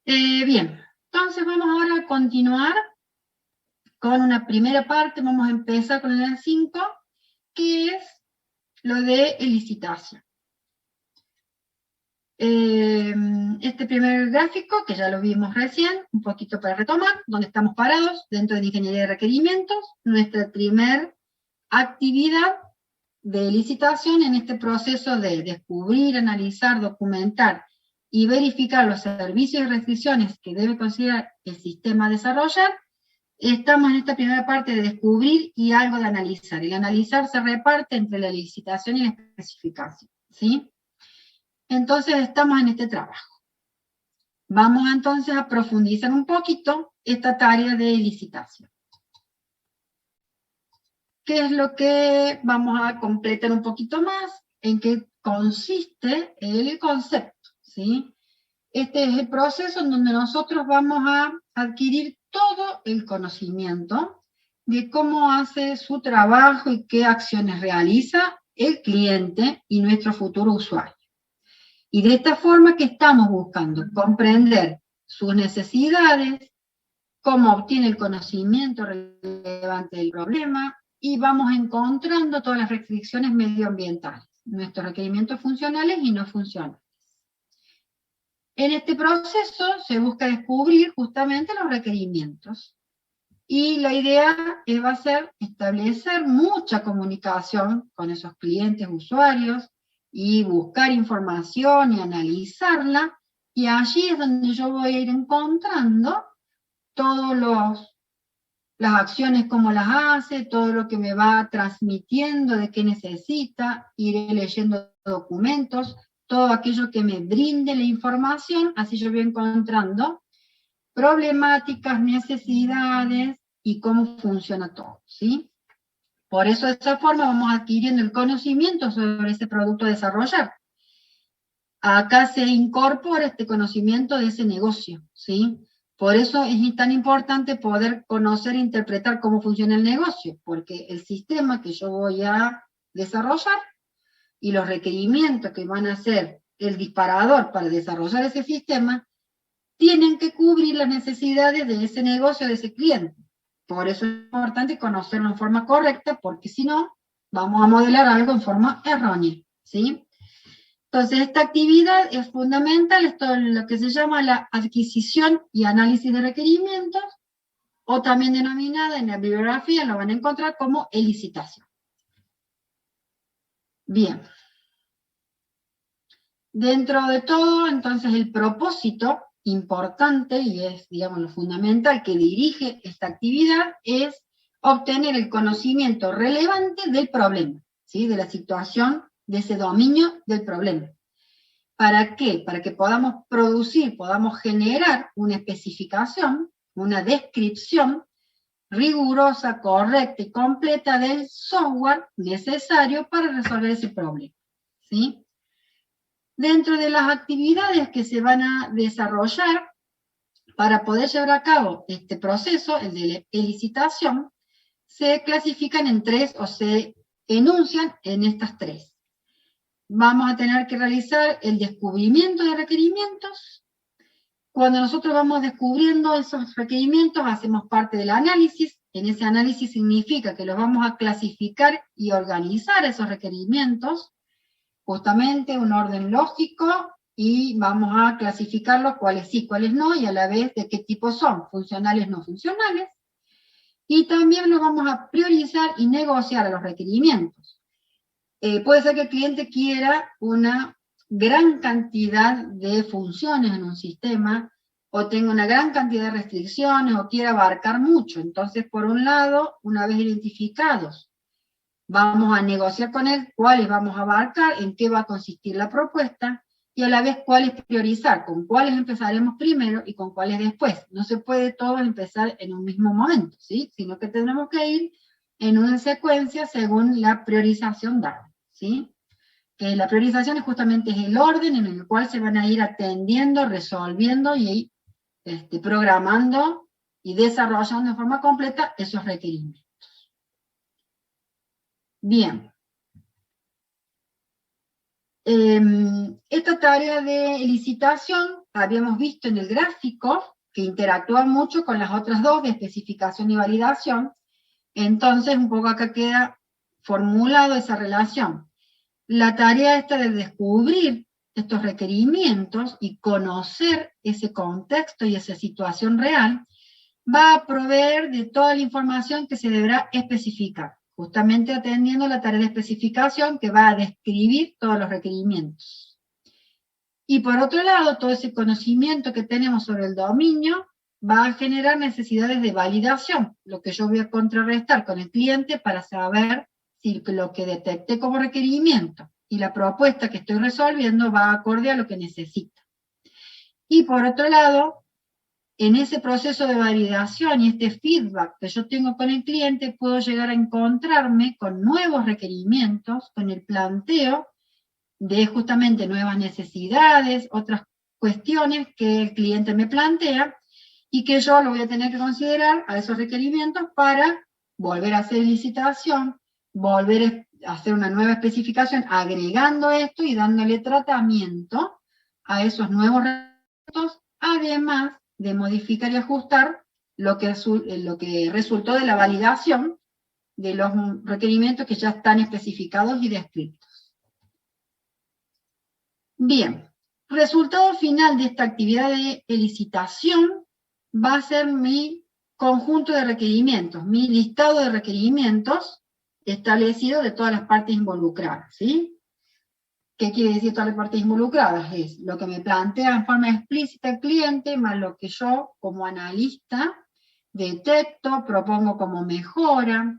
Bien, entonces vamos ahora a continuar con una primera parte, vamos a empezar con el 5, que es lo de licitación. Este primer gráfico, que ya lo vimos recién, un poquito para retomar, donde estamos parados dentro de la ingeniería de requerimientos, nuestra primera actividad de licitación en este proceso de descubrir, analizar, documentar y verificar los servicios y restricciones que debe considerar el sistema a desarrollar. Estamos en esta primera parte de descubrir y algo de analizar. El analizar se reparte entre la licitación y la especificación, ¿sí? Entonces estamos en este trabajo. Vamos entonces a profundizar un poquito esta tarea de licitación. ¿Qué es lo que vamos a completar un poquito más? ¿En qué consiste el concepto? ¿Sí? Este es el proceso en donde nosotros vamos a adquirir todo el conocimiento de cómo hace su trabajo y qué acciones realiza el cliente y nuestro futuro usuario. Y de esta forma que estamos buscando comprender sus necesidades, cómo obtiene el conocimiento relevante del problema, y vamos encontrando todas las restricciones medioambientales, nuestros requerimientos funcionales y no funcionales. En este proceso se busca descubrir justamente los requerimientos, y la idea va a ser establecer mucha comunicación con esos clientes, usuarios, y buscar información y analizarla, y allí es donde yo voy a ir encontrando todas las acciones, cómo las hace, todo lo que me va transmitiendo de qué necesita, iré leyendo documentos, todo aquello que me brinde la información, así yo voy encontrando problemáticas, necesidades y cómo funciona todo, ¿sí? Por eso de esa forma vamos adquiriendo el conocimiento sobre ese producto a desarrollar. Acá se incorpora este conocimiento de ese negocio, ¿sí? Por eso es tan importante poder conocer e interpretar cómo funciona el negocio, porque el sistema que yo voy a desarrollar y los requerimientos que van a ser el disparador para desarrollar ese sistema, tienen que cubrir las necesidades de ese negocio, de ese cliente. Por eso es importante conocerlo en forma correcta, porque si no, vamos a modelar algo en forma errónea, ¿sí? Entonces, esta actividad es fundamental, esto es lo que se llama la adquisición y análisis de requerimientos, o también denominada en la bibliografía, lo van a encontrar como elicitación. Bien. Dentro de todo, entonces, el propósito importante, y es, digamos, lo fundamental que dirige esta actividad, es obtener el conocimiento relevante del problema, ¿sí? De la situación, de ese dominio del problema. ¿Para qué? Para que podamos producir, podamos generar una especificación, una descripción rigurosa, correcta y completa del software necesario para resolver ese problema, ¿sí? Dentro de las actividades que se van a desarrollar para poder llevar a cabo este proceso, el de elicitación, se clasifican en tres o se enuncian en estas tres. Vamos a tener que realizar el descubrimiento de requerimientos. Cuando nosotros vamos descubriendo esos requerimientos, hacemos parte del análisis. En ese análisis significa que los vamos a clasificar y organizar esos requerimientos, justamente un orden lógico, y vamos a clasificarlos cuáles sí, cuáles no, y a la vez de qué tipo son, funcionales, no funcionales. Y también los vamos a priorizar y negociar a los requerimientos. Puede ser que el cliente quiera una gran cantidad de funciones en un sistema, o tenga una gran cantidad de restricciones, o quiera abarcar mucho. Entonces, por un lado, una vez identificados, vamos a negociar con él cuáles vamos a abarcar, en qué va a consistir la propuesta, y a la vez cuáles priorizar, con cuáles empezaremos primero y con cuáles después. No se puede todo empezar en un mismo momento, ¿sí? Sino que tenemos que ir en una secuencia según la priorización dada, ¿sí? La priorización es justamente el orden en el cual se van a ir atendiendo, resolviendo y programando y desarrollando de forma completa esos requerimientos. Bien. Esta tarea de licitación habíamos visto en el gráfico que interactúa mucho con las otras dos de especificación y validación. Entonces, un poco acá queda formulado esa relación. La tarea esta de descubrir estos requerimientos y conocer ese contexto y esa situación real va a proveer de toda la información que se deberá especificar, justamente atendiendo la tarea de especificación que va a describir todos los requerimientos. Y por otro lado, todo ese conocimiento que tenemos sobre el dominio va a generar necesidades de validación, lo que yo voy a contrarrestar con el cliente para saber si lo que detecté como requerimiento y la propuesta que estoy resolviendo va acorde a lo que necesita. Y por otro lado, en ese proceso de validación y este feedback que yo tengo con el cliente, puedo llegar a encontrarme con nuevos requerimientos, con el planteo de justamente nuevas necesidades, otras cuestiones que el cliente me plantea, y que yo lo voy a tener que considerar a esos requerimientos para volver a hacer licitación, volver a hacer una nueva especificación, agregando esto y dándole tratamiento a esos nuevos requerimientos, además de modificar y ajustar lo que resultó de la validación de los requerimientos que ya están especificados y descritos. Bien, resultado final de esta actividad de licitación va a ser mi conjunto de requerimientos, mi listado de requerimientos establecido de todas las partes involucradas, ¿sí? ¿Qué quiere decir todas las partes involucradas? Es lo que me plantea en forma explícita el cliente, más lo que yo, como analista, detecto, propongo como mejora,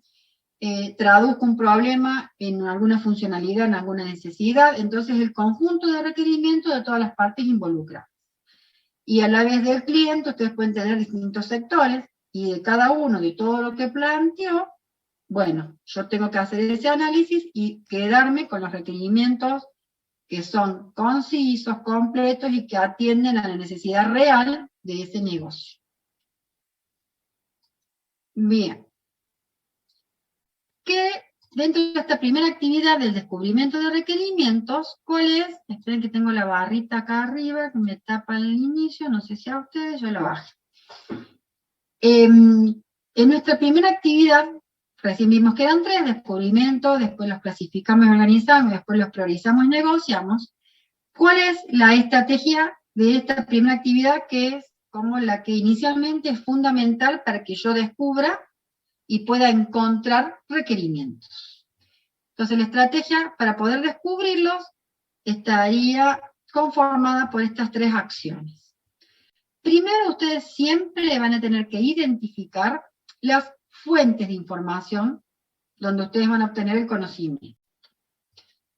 traduzco un problema en alguna funcionalidad, en alguna necesidad. Entonces, el conjunto de requerimientos de todas las partes involucradas. Y a la vez del cliente, ustedes pueden tener distintos sectores, y de cada uno, de todo lo que planteó, bueno, yo tengo que hacer ese análisis y quedarme con los requerimientos que son concisos, completos y que atienden a la necesidad real de ese negocio. Bien. Que dentro de esta primera actividad del descubrimiento de requerimientos, ¿cuál es? Esperen que tengo la barrita acá arriba que me tapa el inicio, no sé si a ustedes, yo la bajé. En nuestra primera actividad, recién vimos que eran 3, descubrimiento, después los clasificamos y organizamos, después los priorizamos y negociamos. ¿Cuál es la estrategia de esta primera actividad, que es como la que inicialmente es fundamental para que yo descubra y pueda encontrar requerimientos? Entonces la estrategia para poder descubrirlos estaría conformada por estas 3 acciones. Primero, ustedes siempre van a tener que identificar las fuentes de información donde ustedes van a obtener el conocimiento.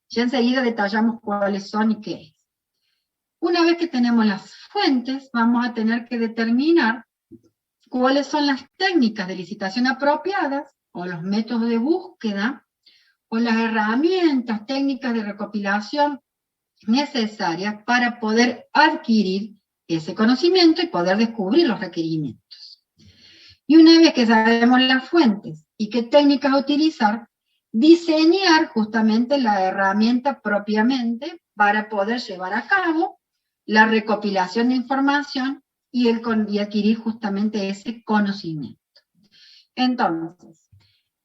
Ya enseguida detallamos cuáles son y qué es. Una vez que tenemos las fuentes, vamos a tener que determinar cuáles son las técnicas de licitación apropiadas, o los métodos de búsqueda, o las herramientas técnicas de recopilación necesarias para poder adquirir ese conocimiento y poder descubrir los requerimientos. Y una vez que sabemos las fuentes y qué técnicas utilizar, diseñar justamente la herramienta propiamente para poder llevar a cabo la recopilación de información y adquirir justamente ese conocimiento. Entonces,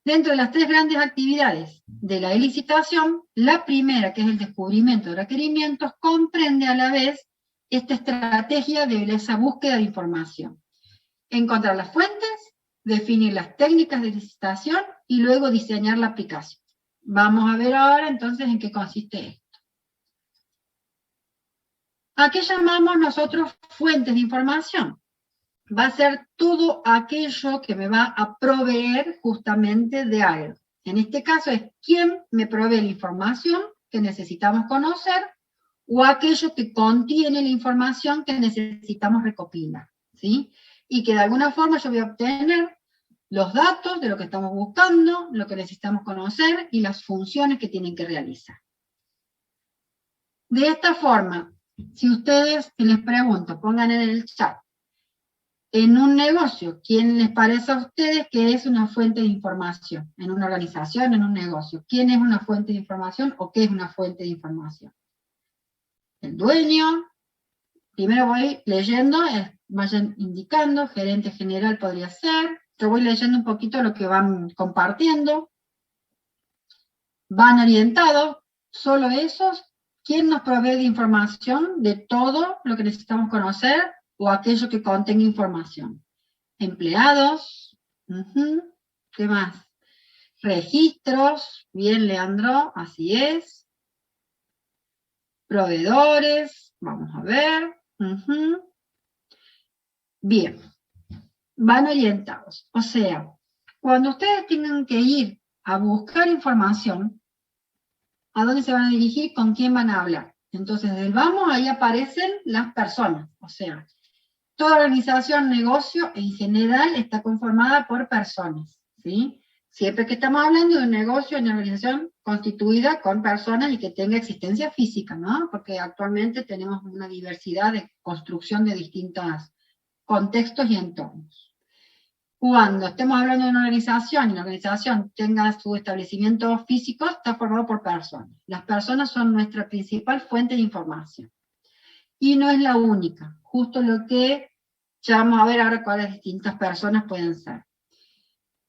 dentro de las 3 grandes actividades de la licitación, la primera, que es el descubrimiento de requerimientos, comprende a la vez esta estrategia de esa búsqueda de información. Encontrar las fuentes, definir las técnicas de licitación y luego diseñar la aplicación. Vamos a ver ahora entonces en qué consiste esto. ¿A qué llamamos nosotros fuentes de información? Va a ser todo aquello que me va a proveer justamente de algo. En este caso es quién me provee la información que necesitamos conocer, o aquello que contiene la información que necesitamos recopilar, ¿sí? Y que de alguna forma yo voy a obtener los datos de lo que estamos buscando, lo que necesitamos conocer y las funciones que tienen que realizar. De esta forma, si ustedes les pregunto, pongan en el chat, en un negocio, ¿quién les parece a ustedes que es una fuente de información? En una organización, en un negocio, ¿quién es una fuente de información o qué es una fuente de información? El dueño. Primero voy leyendo, vayan indicando, gerente general podría ser. Yo voy leyendo un poquito lo que van compartiendo. Van orientados, solo esos. ¿Quién nos provee de información de todo lo que necesitamos conocer o aquello que contenga información? Empleados. ¿Qué más? Registros. Bien, Leandro, así es. Proveedores. Vamos a ver. Bien. Van orientados. O sea, cuando ustedes tengan que ir a buscar información, ¿a dónde se van a dirigir? ¿Con quién van a hablar? Entonces, del vamos, ahí aparecen las personas. O sea, toda organización, negocio, en general, está conformada por personas, ¿sí? Siempre que estamos hablando de un negocio, una organización constituida con personas y que tenga existencia física, ¿no? Porque actualmente tenemos una diversidad de construcción de distintos contextos y entornos. Cuando estemos hablando de una organización y la organización tenga su establecimiento físico, está formado por personas. Las personas son nuestra principal fuente de información. Y no es la única, justo lo que ya vamos a ver ahora cuáles distintas personas pueden ser.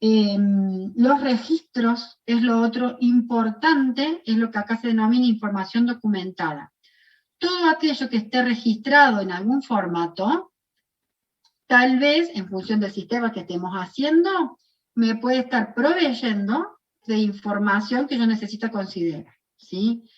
Los registros es lo otro importante, es lo que acá se denomina información documentada. Todo aquello que esté registrado en algún formato, tal vez, en función del sistema que estemos haciendo, me puede estar proveyendo de información que yo necesito considerar, ¿sí?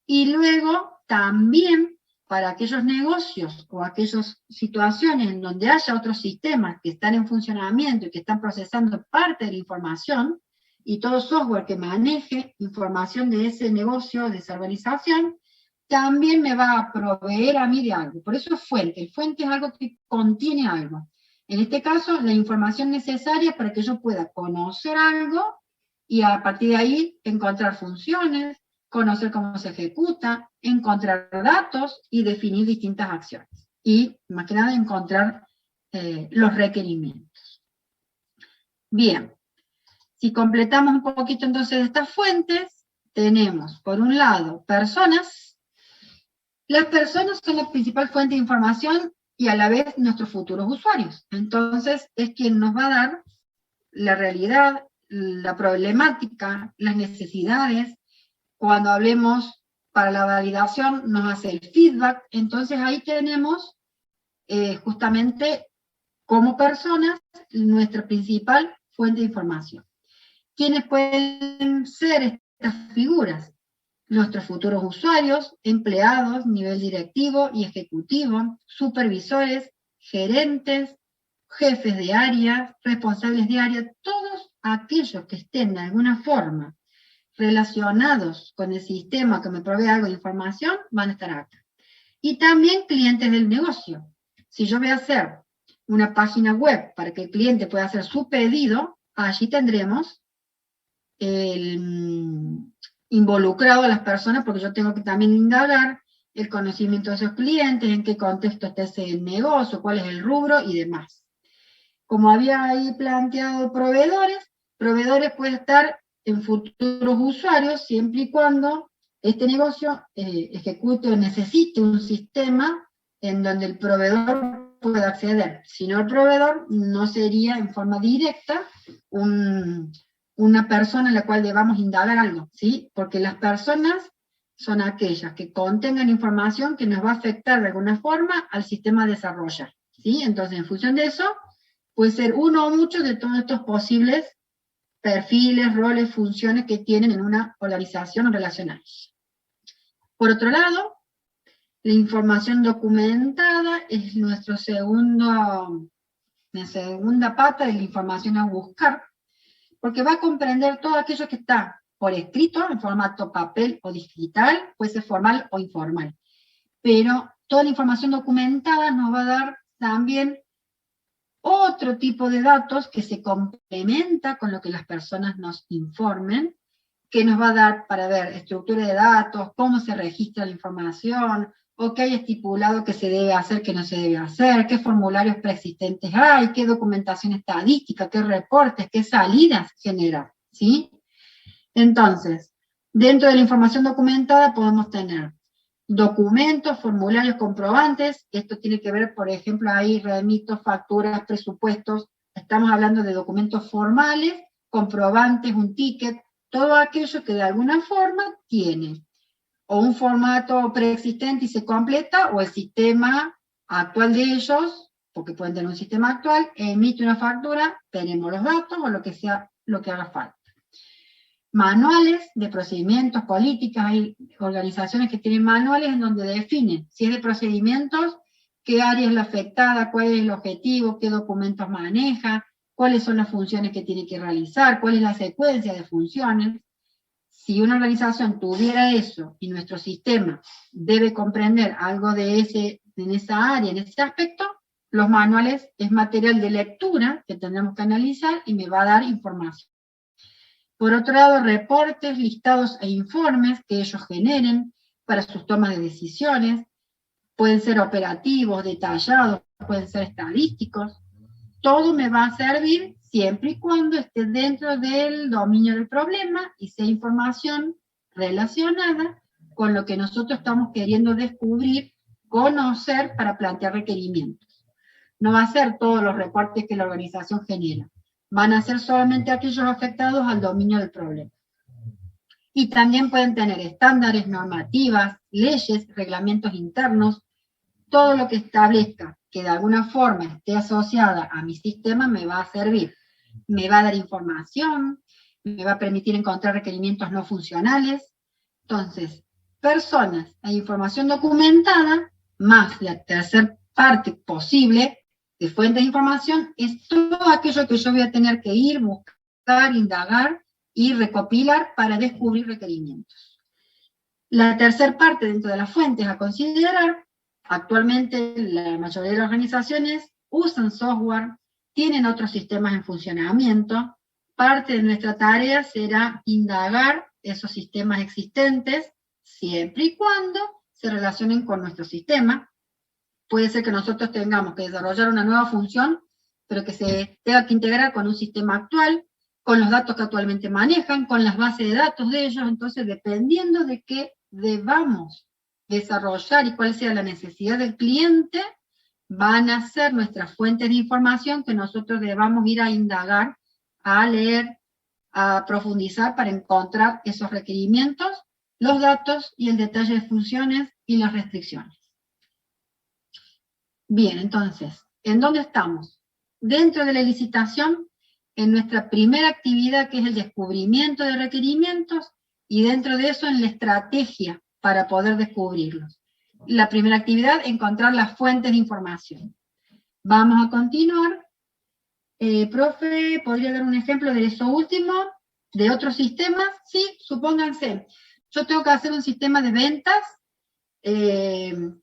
Y luego, también, para aquellos negocios o aquellas situaciones en donde haya otros sistemas que están en funcionamiento y que están procesando parte de la información, y todo software que maneje información de ese negocio, de esa organización, también me va a proveer a mí de algo. Por eso es fuente. El fuente es algo que contiene algo. En este caso, la información necesaria para que yo pueda conocer algo y a partir de ahí encontrar funciones, conocer cómo se ejecuta, encontrar datos y definir distintas acciones. Y, más que nada, encontrar los requerimientos. Bien. Si completamos un poquito entonces estas fuentes, tenemos, por un lado, personas. Las personas son la principal fuente de información y a la vez nuestros futuros usuarios. Entonces, es quien nos va a dar la realidad, la problemática, las necesidades. Cuando hablemos para la validación, nos hace el feedback. Entonces ahí tenemos justamente como personas nuestra principal fuente de información. ¿Quiénes pueden ser estas figuras? Nuestros futuros usuarios, empleados, nivel directivo y ejecutivo, supervisores, gerentes, jefes de área, responsables de área, todos aquellos que estén de alguna forma relacionados con el sistema que me provee algo de información, van a estar acá. Y también clientes del negocio. Si yo voy a hacer una página web para que el cliente pueda hacer su pedido, allí tendremos involucrado a las personas, porque yo tengo que también indagar el conocimiento de esos clientes, en qué contexto está ese negocio, cuál es el rubro y demás. Como había ahí planteado proveedores puede estar en futuros usuarios, siempre y cuando este negocio ejecute o necesite un sistema en donde el proveedor pueda acceder. Si no, el proveedor no sería en forma directa una persona en la cual debamos indagar algo, ¿sí? Porque las personas son aquellas que contengan información que nos va a afectar de alguna forma al sistema a desarrollar, ¿sí? Entonces, en función de eso, puede ser uno o muchos de todos estos posibles perfiles, roles, funciones que tienen en una organización relacionales. Por otro lado, la información documentada es la segunda pata de la información a buscar, porque va a comprender todo aquello que está por escrito, en formato papel o digital, puede ser formal o informal. Pero toda la información documentada nos va a dar también otro tipo de datos que se complementa con lo que las personas nos informen, que nos va a dar para ver estructura de datos, cómo se registra la información, o qué hay estipulado que se debe hacer, que no se debe hacer, qué formularios preexistentes hay, qué documentación estadística, qué reportes, qué salidas genera, ¿sí? Entonces, dentro de la información documentada podemos tener documentos, formularios comprobantes, esto tiene que ver, por ejemplo, ahí remitos, facturas, presupuestos, estamos hablando de documentos formales, comprobantes, un ticket, todo aquello que de alguna forma tiene o un formato preexistente y se completa, o el sistema actual de ellos, porque pueden tener un sistema actual, emite una factura, tenemos los datos o lo que sea, lo que haga falta. Manuales de procedimientos, políticas, hay organizaciones que tienen manuales en donde definen, si es de procedimientos, qué área es la afectada, cuál es el objetivo, qué documentos maneja, cuáles son las funciones que tiene que realizar, cuál es la secuencia de funciones. Si una organización tuviera eso y nuestro sistema debe comprender algo de en esa área, en ese aspecto, los manuales es material de lectura que tendremos que analizar y me va a dar información. Por otro lado, reportes, listados e informes que ellos generen para sus tomas de decisiones, pueden ser operativos, detallados, pueden ser estadísticos. Todo me va a servir siempre y cuando esté dentro del dominio del problema y sea información relacionada con lo que nosotros estamos queriendo descubrir, conocer para plantear requerimientos. No va a ser todos los reportes que la organización genera, van a ser solamente aquellos afectados al dominio del problema. Y también pueden tener estándares, normativas, leyes, reglamentos internos, todo lo que establezca que de alguna forma esté asociada a mi sistema me va a servir. Me va a dar información, me va a permitir encontrar requerimientos no funcionales. Entonces, personas e información documentada, más la tercera parte posible de fuentes de información, es todo aquello que yo voy a tener que ir, buscar, indagar y recopilar para descubrir requerimientos. La tercera parte dentro de las fuentes a considerar, actualmente la mayoría de las organizaciones usan software, tienen otros sistemas en funcionamiento. Parte de nuestra tarea será indagar esos sistemas existentes, siempre y cuando se relacionen con nuestro sistema. Puede ser que nosotros tengamos que desarrollar una nueva función, pero que se tenga que integrar con un sistema actual, con los datos que actualmente manejan, con las bases de datos de ellos. Entonces, dependiendo de qué debamos desarrollar y cuál sea la necesidad del cliente, van a ser nuestras fuentes de información que nosotros debamos ir a indagar a leer, a profundizar para encontrar esos requerimientos, los datos y el detalle de funciones y las restricciones. Bien, entonces, ¿en dónde estamos? Dentro de la licitación, en nuestra primera actividad, que es el descubrimiento de requerimientos, y dentro de eso en la estrategia para poder descubrirlos. La primera actividad, encontrar las fuentes de información. Vamos a continuar. Profe, ¿podría dar un ejemplo de eso último? ¿De otros sistemas? Sí, supónganse, yo tengo que hacer un sistema de ventas,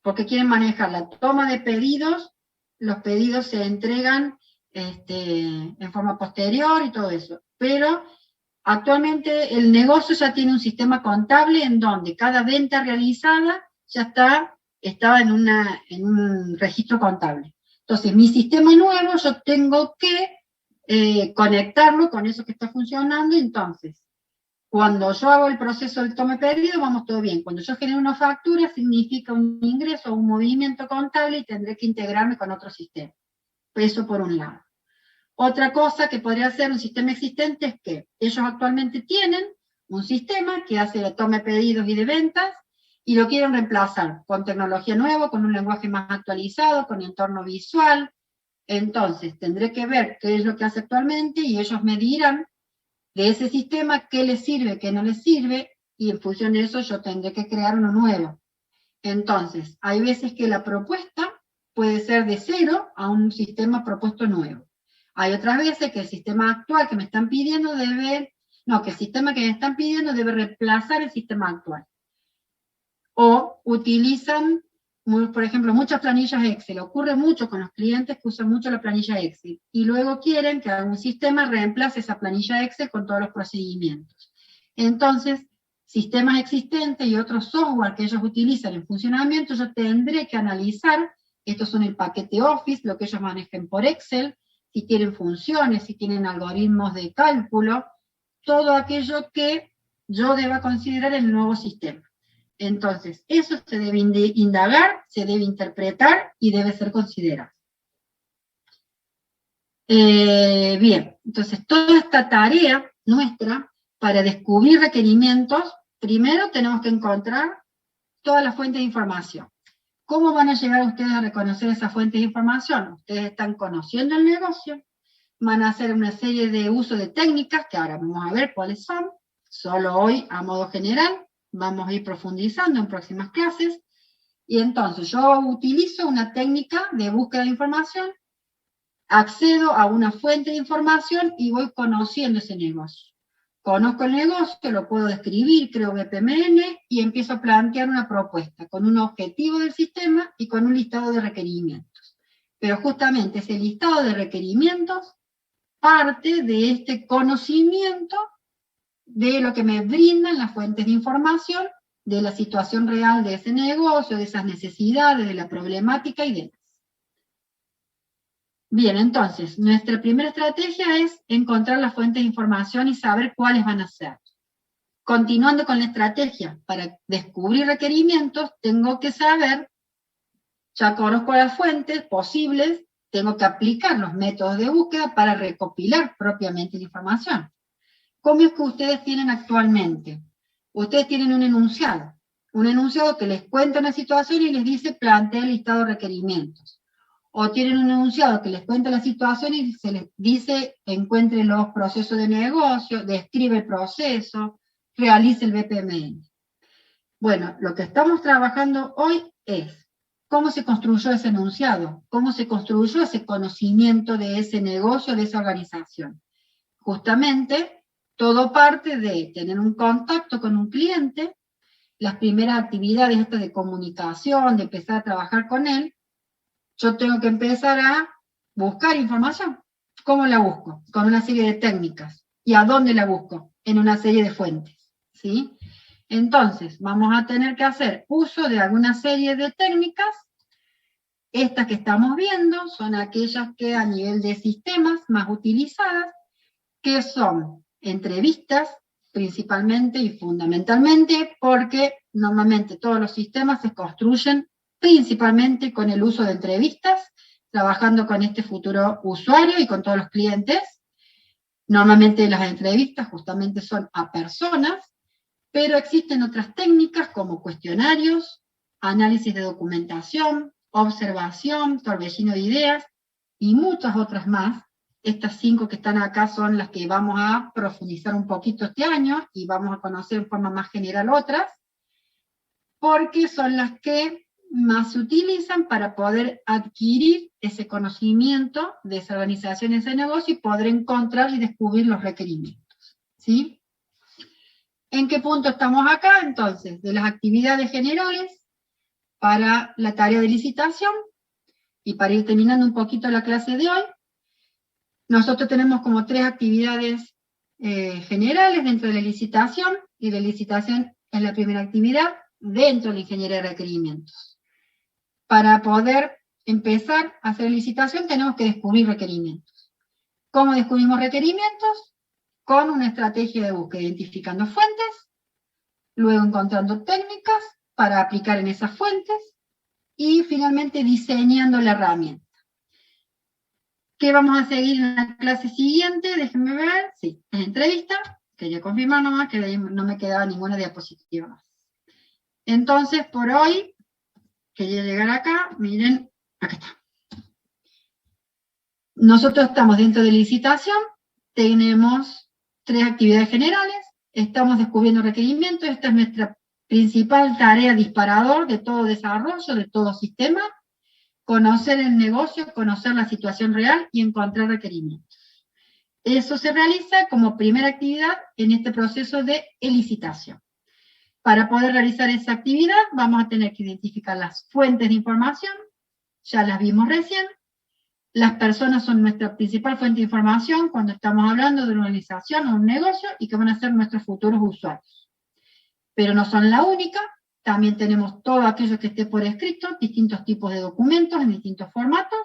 porque quieren manejar la toma de pedidos, los pedidos se entregan en forma posterior y todo eso, pero actualmente el negocio ya tiene un sistema contable en donde cada venta realizada ya estaba en un registro contable. Entonces, mi sistema nuevo yo tengo que conectarlo con eso que está funcionando. Entonces, cuando yo hago el proceso del tome pedido, vamos todo bien. Cuando yo genero una factura, significa un ingreso o un movimiento contable y tendré que integrarme con otro sistema. Eso por un lado. Otra cosa que podría ser un sistema existente es que ellos actualmente tienen un sistema que hace la toma de pedidos y de ventas y lo quieren reemplazar con tecnología nueva, con un lenguaje más actualizado, con entorno visual. Entonces, tendré que ver qué es lo que hace actualmente y ellos me dirán de ese sistema qué les sirve, qué no les sirve, y en función de eso yo tendré que crear uno nuevo. Entonces, hay veces que la propuesta puede ser de cero a un sistema propuesto nuevo. Hay otras veces que el sistema actual que me están pidiendo que el sistema que me están pidiendo debe reemplazar el sistema actual. O utilizan, por ejemplo, muchas planillas Excel. Ocurre mucho con los clientes que usan mucho la planilla Excel. Y luego quieren que algún sistema reemplace esa planilla Excel con todos los procedimientos. Entonces, sistemas existentes y otros software que ellos utilizan en funcionamiento, yo tendré que analizar, estos son el paquete Office, lo que ellos manejen por Excel, si tienen funciones, si tienen algoritmos de cálculo, todo aquello que yo deba considerar en el nuevo sistema. Entonces, eso se debe indagar, se debe interpretar y debe ser considerado. Bien, entonces toda esta tarea nuestra para descubrir requerimientos, primero tenemos que encontrar todas las fuentes de información. ¿Cómo van a llegar ustedes a reconocer esas fuentes de información? Ustedes están conociendo el negocio, van a hacer una serie de uso de técnicas, que ahora vamos a ver cuáles son, solo hoy a modo general, vamos a ir profundizando en próximas clases, y entonces yo utilizo una técnica de búsqueda de información, accedo a una fuente de información y voy conociendo ese negocio. Conozco el negocio, lo puedo describir, creo BPMN y empiezo a plantear una propuesta con un objetivo del sistema y con un listado de requerimientos. Pero justamente ese listado de requerimientos parte de este conocimiento de lo que me brindan las fuentes de información, de la situación real de ese negocio, de esas necesidades, de la problemática y demás. Bien, entonces, nuestra primera estrategia es encontrar las fuentes de información y saber cuáles van a ser. Continuando con la estrategia, para descubrir requerimientos, tengo que saber, ya conozco las fuentes posibles, tengo que aplicar los métodos de búsqueda para recopilar propiamente la información. ¿Cómo es que ustedes tienen actualmente? Ustedes tienen un enunciado que les cuenta una situación y les dice plantea el listado de requerimientos. O tienen un enunciado que les cuenta la situación y se les dice encuentre los procesos de negocio, describe el proceso, realice el BPMN. Bueno, lo que estamos trabajando hoy es cómo se construyó ese enunciado, cómo se construyó ese conocimiento de ese negocio, de esa organización. Justamente, todo parte de tener un contacto con un cliente, las primeras actividades estas de comunicación, de empezar a trabajar con él. Yo tengo que empezar a buscar información. ¿Cómo la busco? Con una serie de técnicas. ¿Y a dónde la busco? En una serie de fuentes. ¿Sí? Entonces, vamos a tener que hacer uso de alguna serie de técnicas. Estas que estamos viendo son aquellas que a nivel de sistemas más utilizadas, que son entrevistas, principalmente y fundamentalmente, porque normalmente todos los sistemas se construyen principalmente con el uso de entrevistas, trabajando con este futuro usuario y con todos los clientes. Normalmente las entrevistas justamente son a personas, pero existen otras técnicas como cuestionarios, análisis de documentación, observación, torbellino de ideas y muchas otras más. Estas 5 que están acá son las que vamos a profundizar un poquito este año y vamos a conocer en forma más general otras, porque son las que más se utilizan para poder adquirir ese conocimiento de esa organización, ese negocio, y poder encontrar y descubrir los requerimientos. ¿Sí? ¿En qué punto estamos acá? Entonces, de las actividades generales para la tarea de licitación, y para ir terminando un poquito la clase de hoy, nosotros tenemos como 3 actividades generales dentro de la licitación, y la licitación es la primera actividad dentro de la ingeniería de requerimientos. Para poder empezar a hacer licitación tenemos que descubrir requerimientos. ¿Cómo descubrimos requerimientos? Con una estrategia de búsqueda, identificando fuentes, luego encontrando técnicas para aplicar en esas fuentes, y finalmente diseñando la herramienta. ¿Qué vamos a seguir en la clase siguiente? Déjenme ver. Sí, es entrevista. Quería confirmar nomás que de ahí no me quedaba ninguna diapositiva más. Entonces, por hoy, quería llegar acá. Miren, acá está. Nosotros estamos dentro de licitación. Tenemos 3 actividades generales. Estamos descubriendo requerimientos. Esta es nuestra principal tarea disparador de todo desarrollo, de todo sistema. Conocer el negocio, conocer la situación real y encontrar requerimientos. Eso se realiza como primera actividad en este proceso de licitación. Para poder realizar esa actividad vamos a tener que identificar las fuentes de información, ya las vimos recién. Las personas son nuestra principal fuente de información cuando estamos hablando de una organización o un negocio y que van a ser nuestros futuros usuarios. Pero no son la única. También tenemos todo aquello que esté por escrito, distintos tipos de documentos en distintos formatos,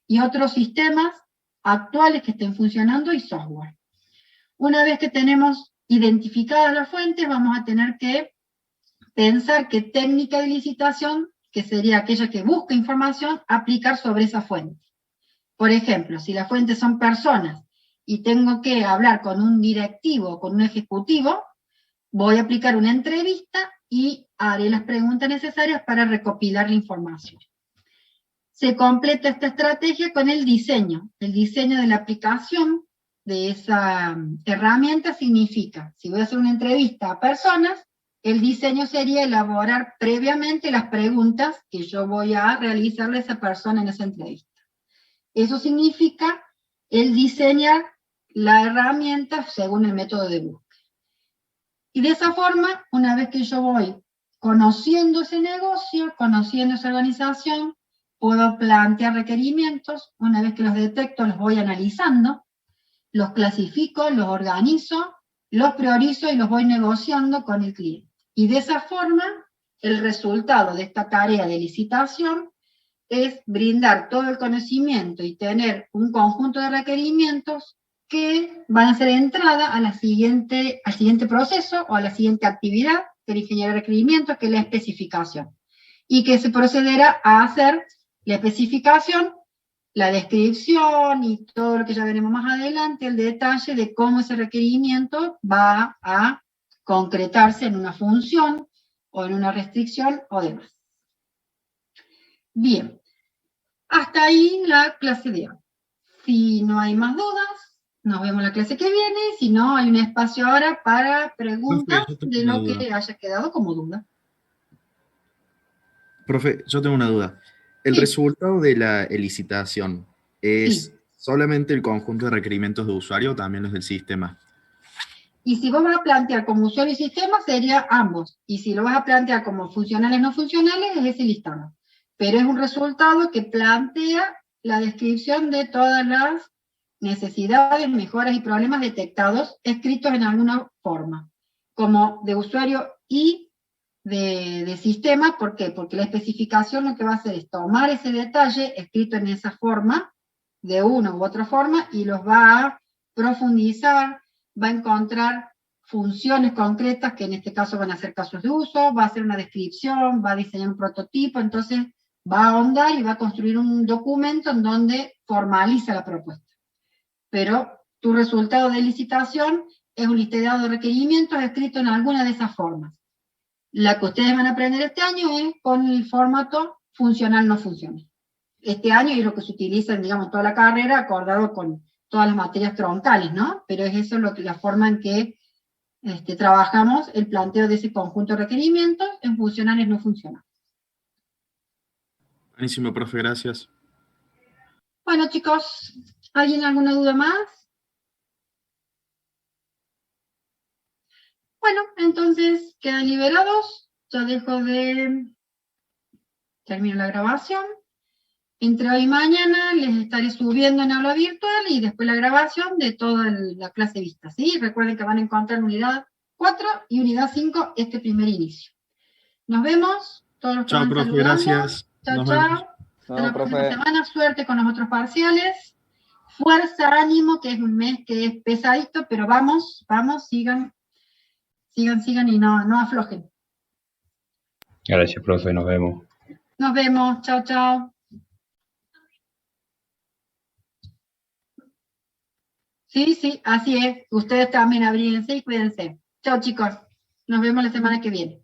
y otros sistemas actuales que estén funcionando y software. Una vez que tenemos identificadas las fuentes, vamos a tener que pensar qué técnica de licitación, que sería aquella que busca información, aplicar sobre esa fuente. Por ejemplo, si las fuentes son personas y tengo que hablar con un directivo, con un ejecutivo, voy a aplicar una entrevista y haré las preguntas necesarias para recopilar la información. Se completa esta estrategia con el diseño. El diseño de la aplicación de esa herramienta significa, si voy a hacer una entrevista a personas, el diseño sería elaborar previamente las preguntas que yo voy a realizarle a esa persona en esa entrevista. Eso significa el diseñar la herramienta según el método de búsqueda. Y de esa forma, una vez que yo voy conociendo ese negocio, conociendo esa organización, puedo plantear requerimientos. Una vez que los detecto, los voy analizando, los clasifico, los organizo, los priorizo y los voy negociando con el cliente. Y de esa forma, el resultado de esta tarea de licitación es brindar todo el conocimiento y tener un conjunto de requerimientos que van a ser entrada a al siguiente proceso o a la siguiente actividad del ingeniero de requerimientos, que es la especificación. Y que se procederá a hacer la especificación, la descripción y todo lo que ya veremos más adelante, el detalle de cómo ese requerimiento va a concretarse en una función o en una restricción o demás. Bien, hasta ahí la clase de hoy. Si no hay más dudas, nos vemos la clase que viene. Si no, hay un espacio ahora para preguntas de lo que haya quedado como duda. Profe, yo tengo una duda. ¿El Sí. resultado de la licitación es Sí. solamente el conjunto de requerimientos de usuario o también los del sistema? Y si vos vas a plantear como usuario y sistema, sería ambos. Y si lo vas a plantear como funcionales no funcionales, es ese listado. Pero es un resultado que plantea la descripción de todas las necesidades, mejoras y problemas detectados, escritos en alguna forma, como de usuario y de sistema. ¿Por qué? Porque la especificación lo que va a hacer es tomar ese detalle escrito en esa forma, de una u otra forma, y los va a profundizar, va a encontrar funciones concretas, que en este caso van a ser casos de uso, va a hacer una descripción, va a diseñar un prototipo, entonces va a ahondar y va a construir un documento en donde formaliza la propuesta. Pero tu resultado de licitación es un listado de requerimientos escrito en alguna de esas formas. La que ustedes van a aprender este año es con el formato funcional no funcional. Este año es lo que se utiliza en, digamos, toda la carrera, acordado con todas las materias troncales, ¿no? Pero es eso la forma en que trabajamos el planteo de ese conjunto de requerimientos en funcionales no funcionales. Buenísimo, profe, gracias. Bueno, chicos, ¿alguien alguna duda más? Bueno, entonces quedan liberados. Ya dejo de... Termino la grabación. Entre hoy y mañana les estaré subiendo en aula virtual y después la grabación de toda la clase vista, ¿sí? Recuerden que van a encontrar unidad 4 y unidad 5 este primer inicio. Nos vemos, todos los que Chao, van profe, saludando. gracias. Chao, Nos chao. vemos. Hasta la No, próxima profe. semana. Suerte con los otros parciales. Fuerza, ánimo, que es un mes que es pesadito, pero vamos, sigan y no aflojen. Gracias, profe, nos vemos. Nos vemos. Chao, chao. Sí, así es. Ustedes también abríense y cuídense. Chao, chicos. Nos vemos la semana que viene.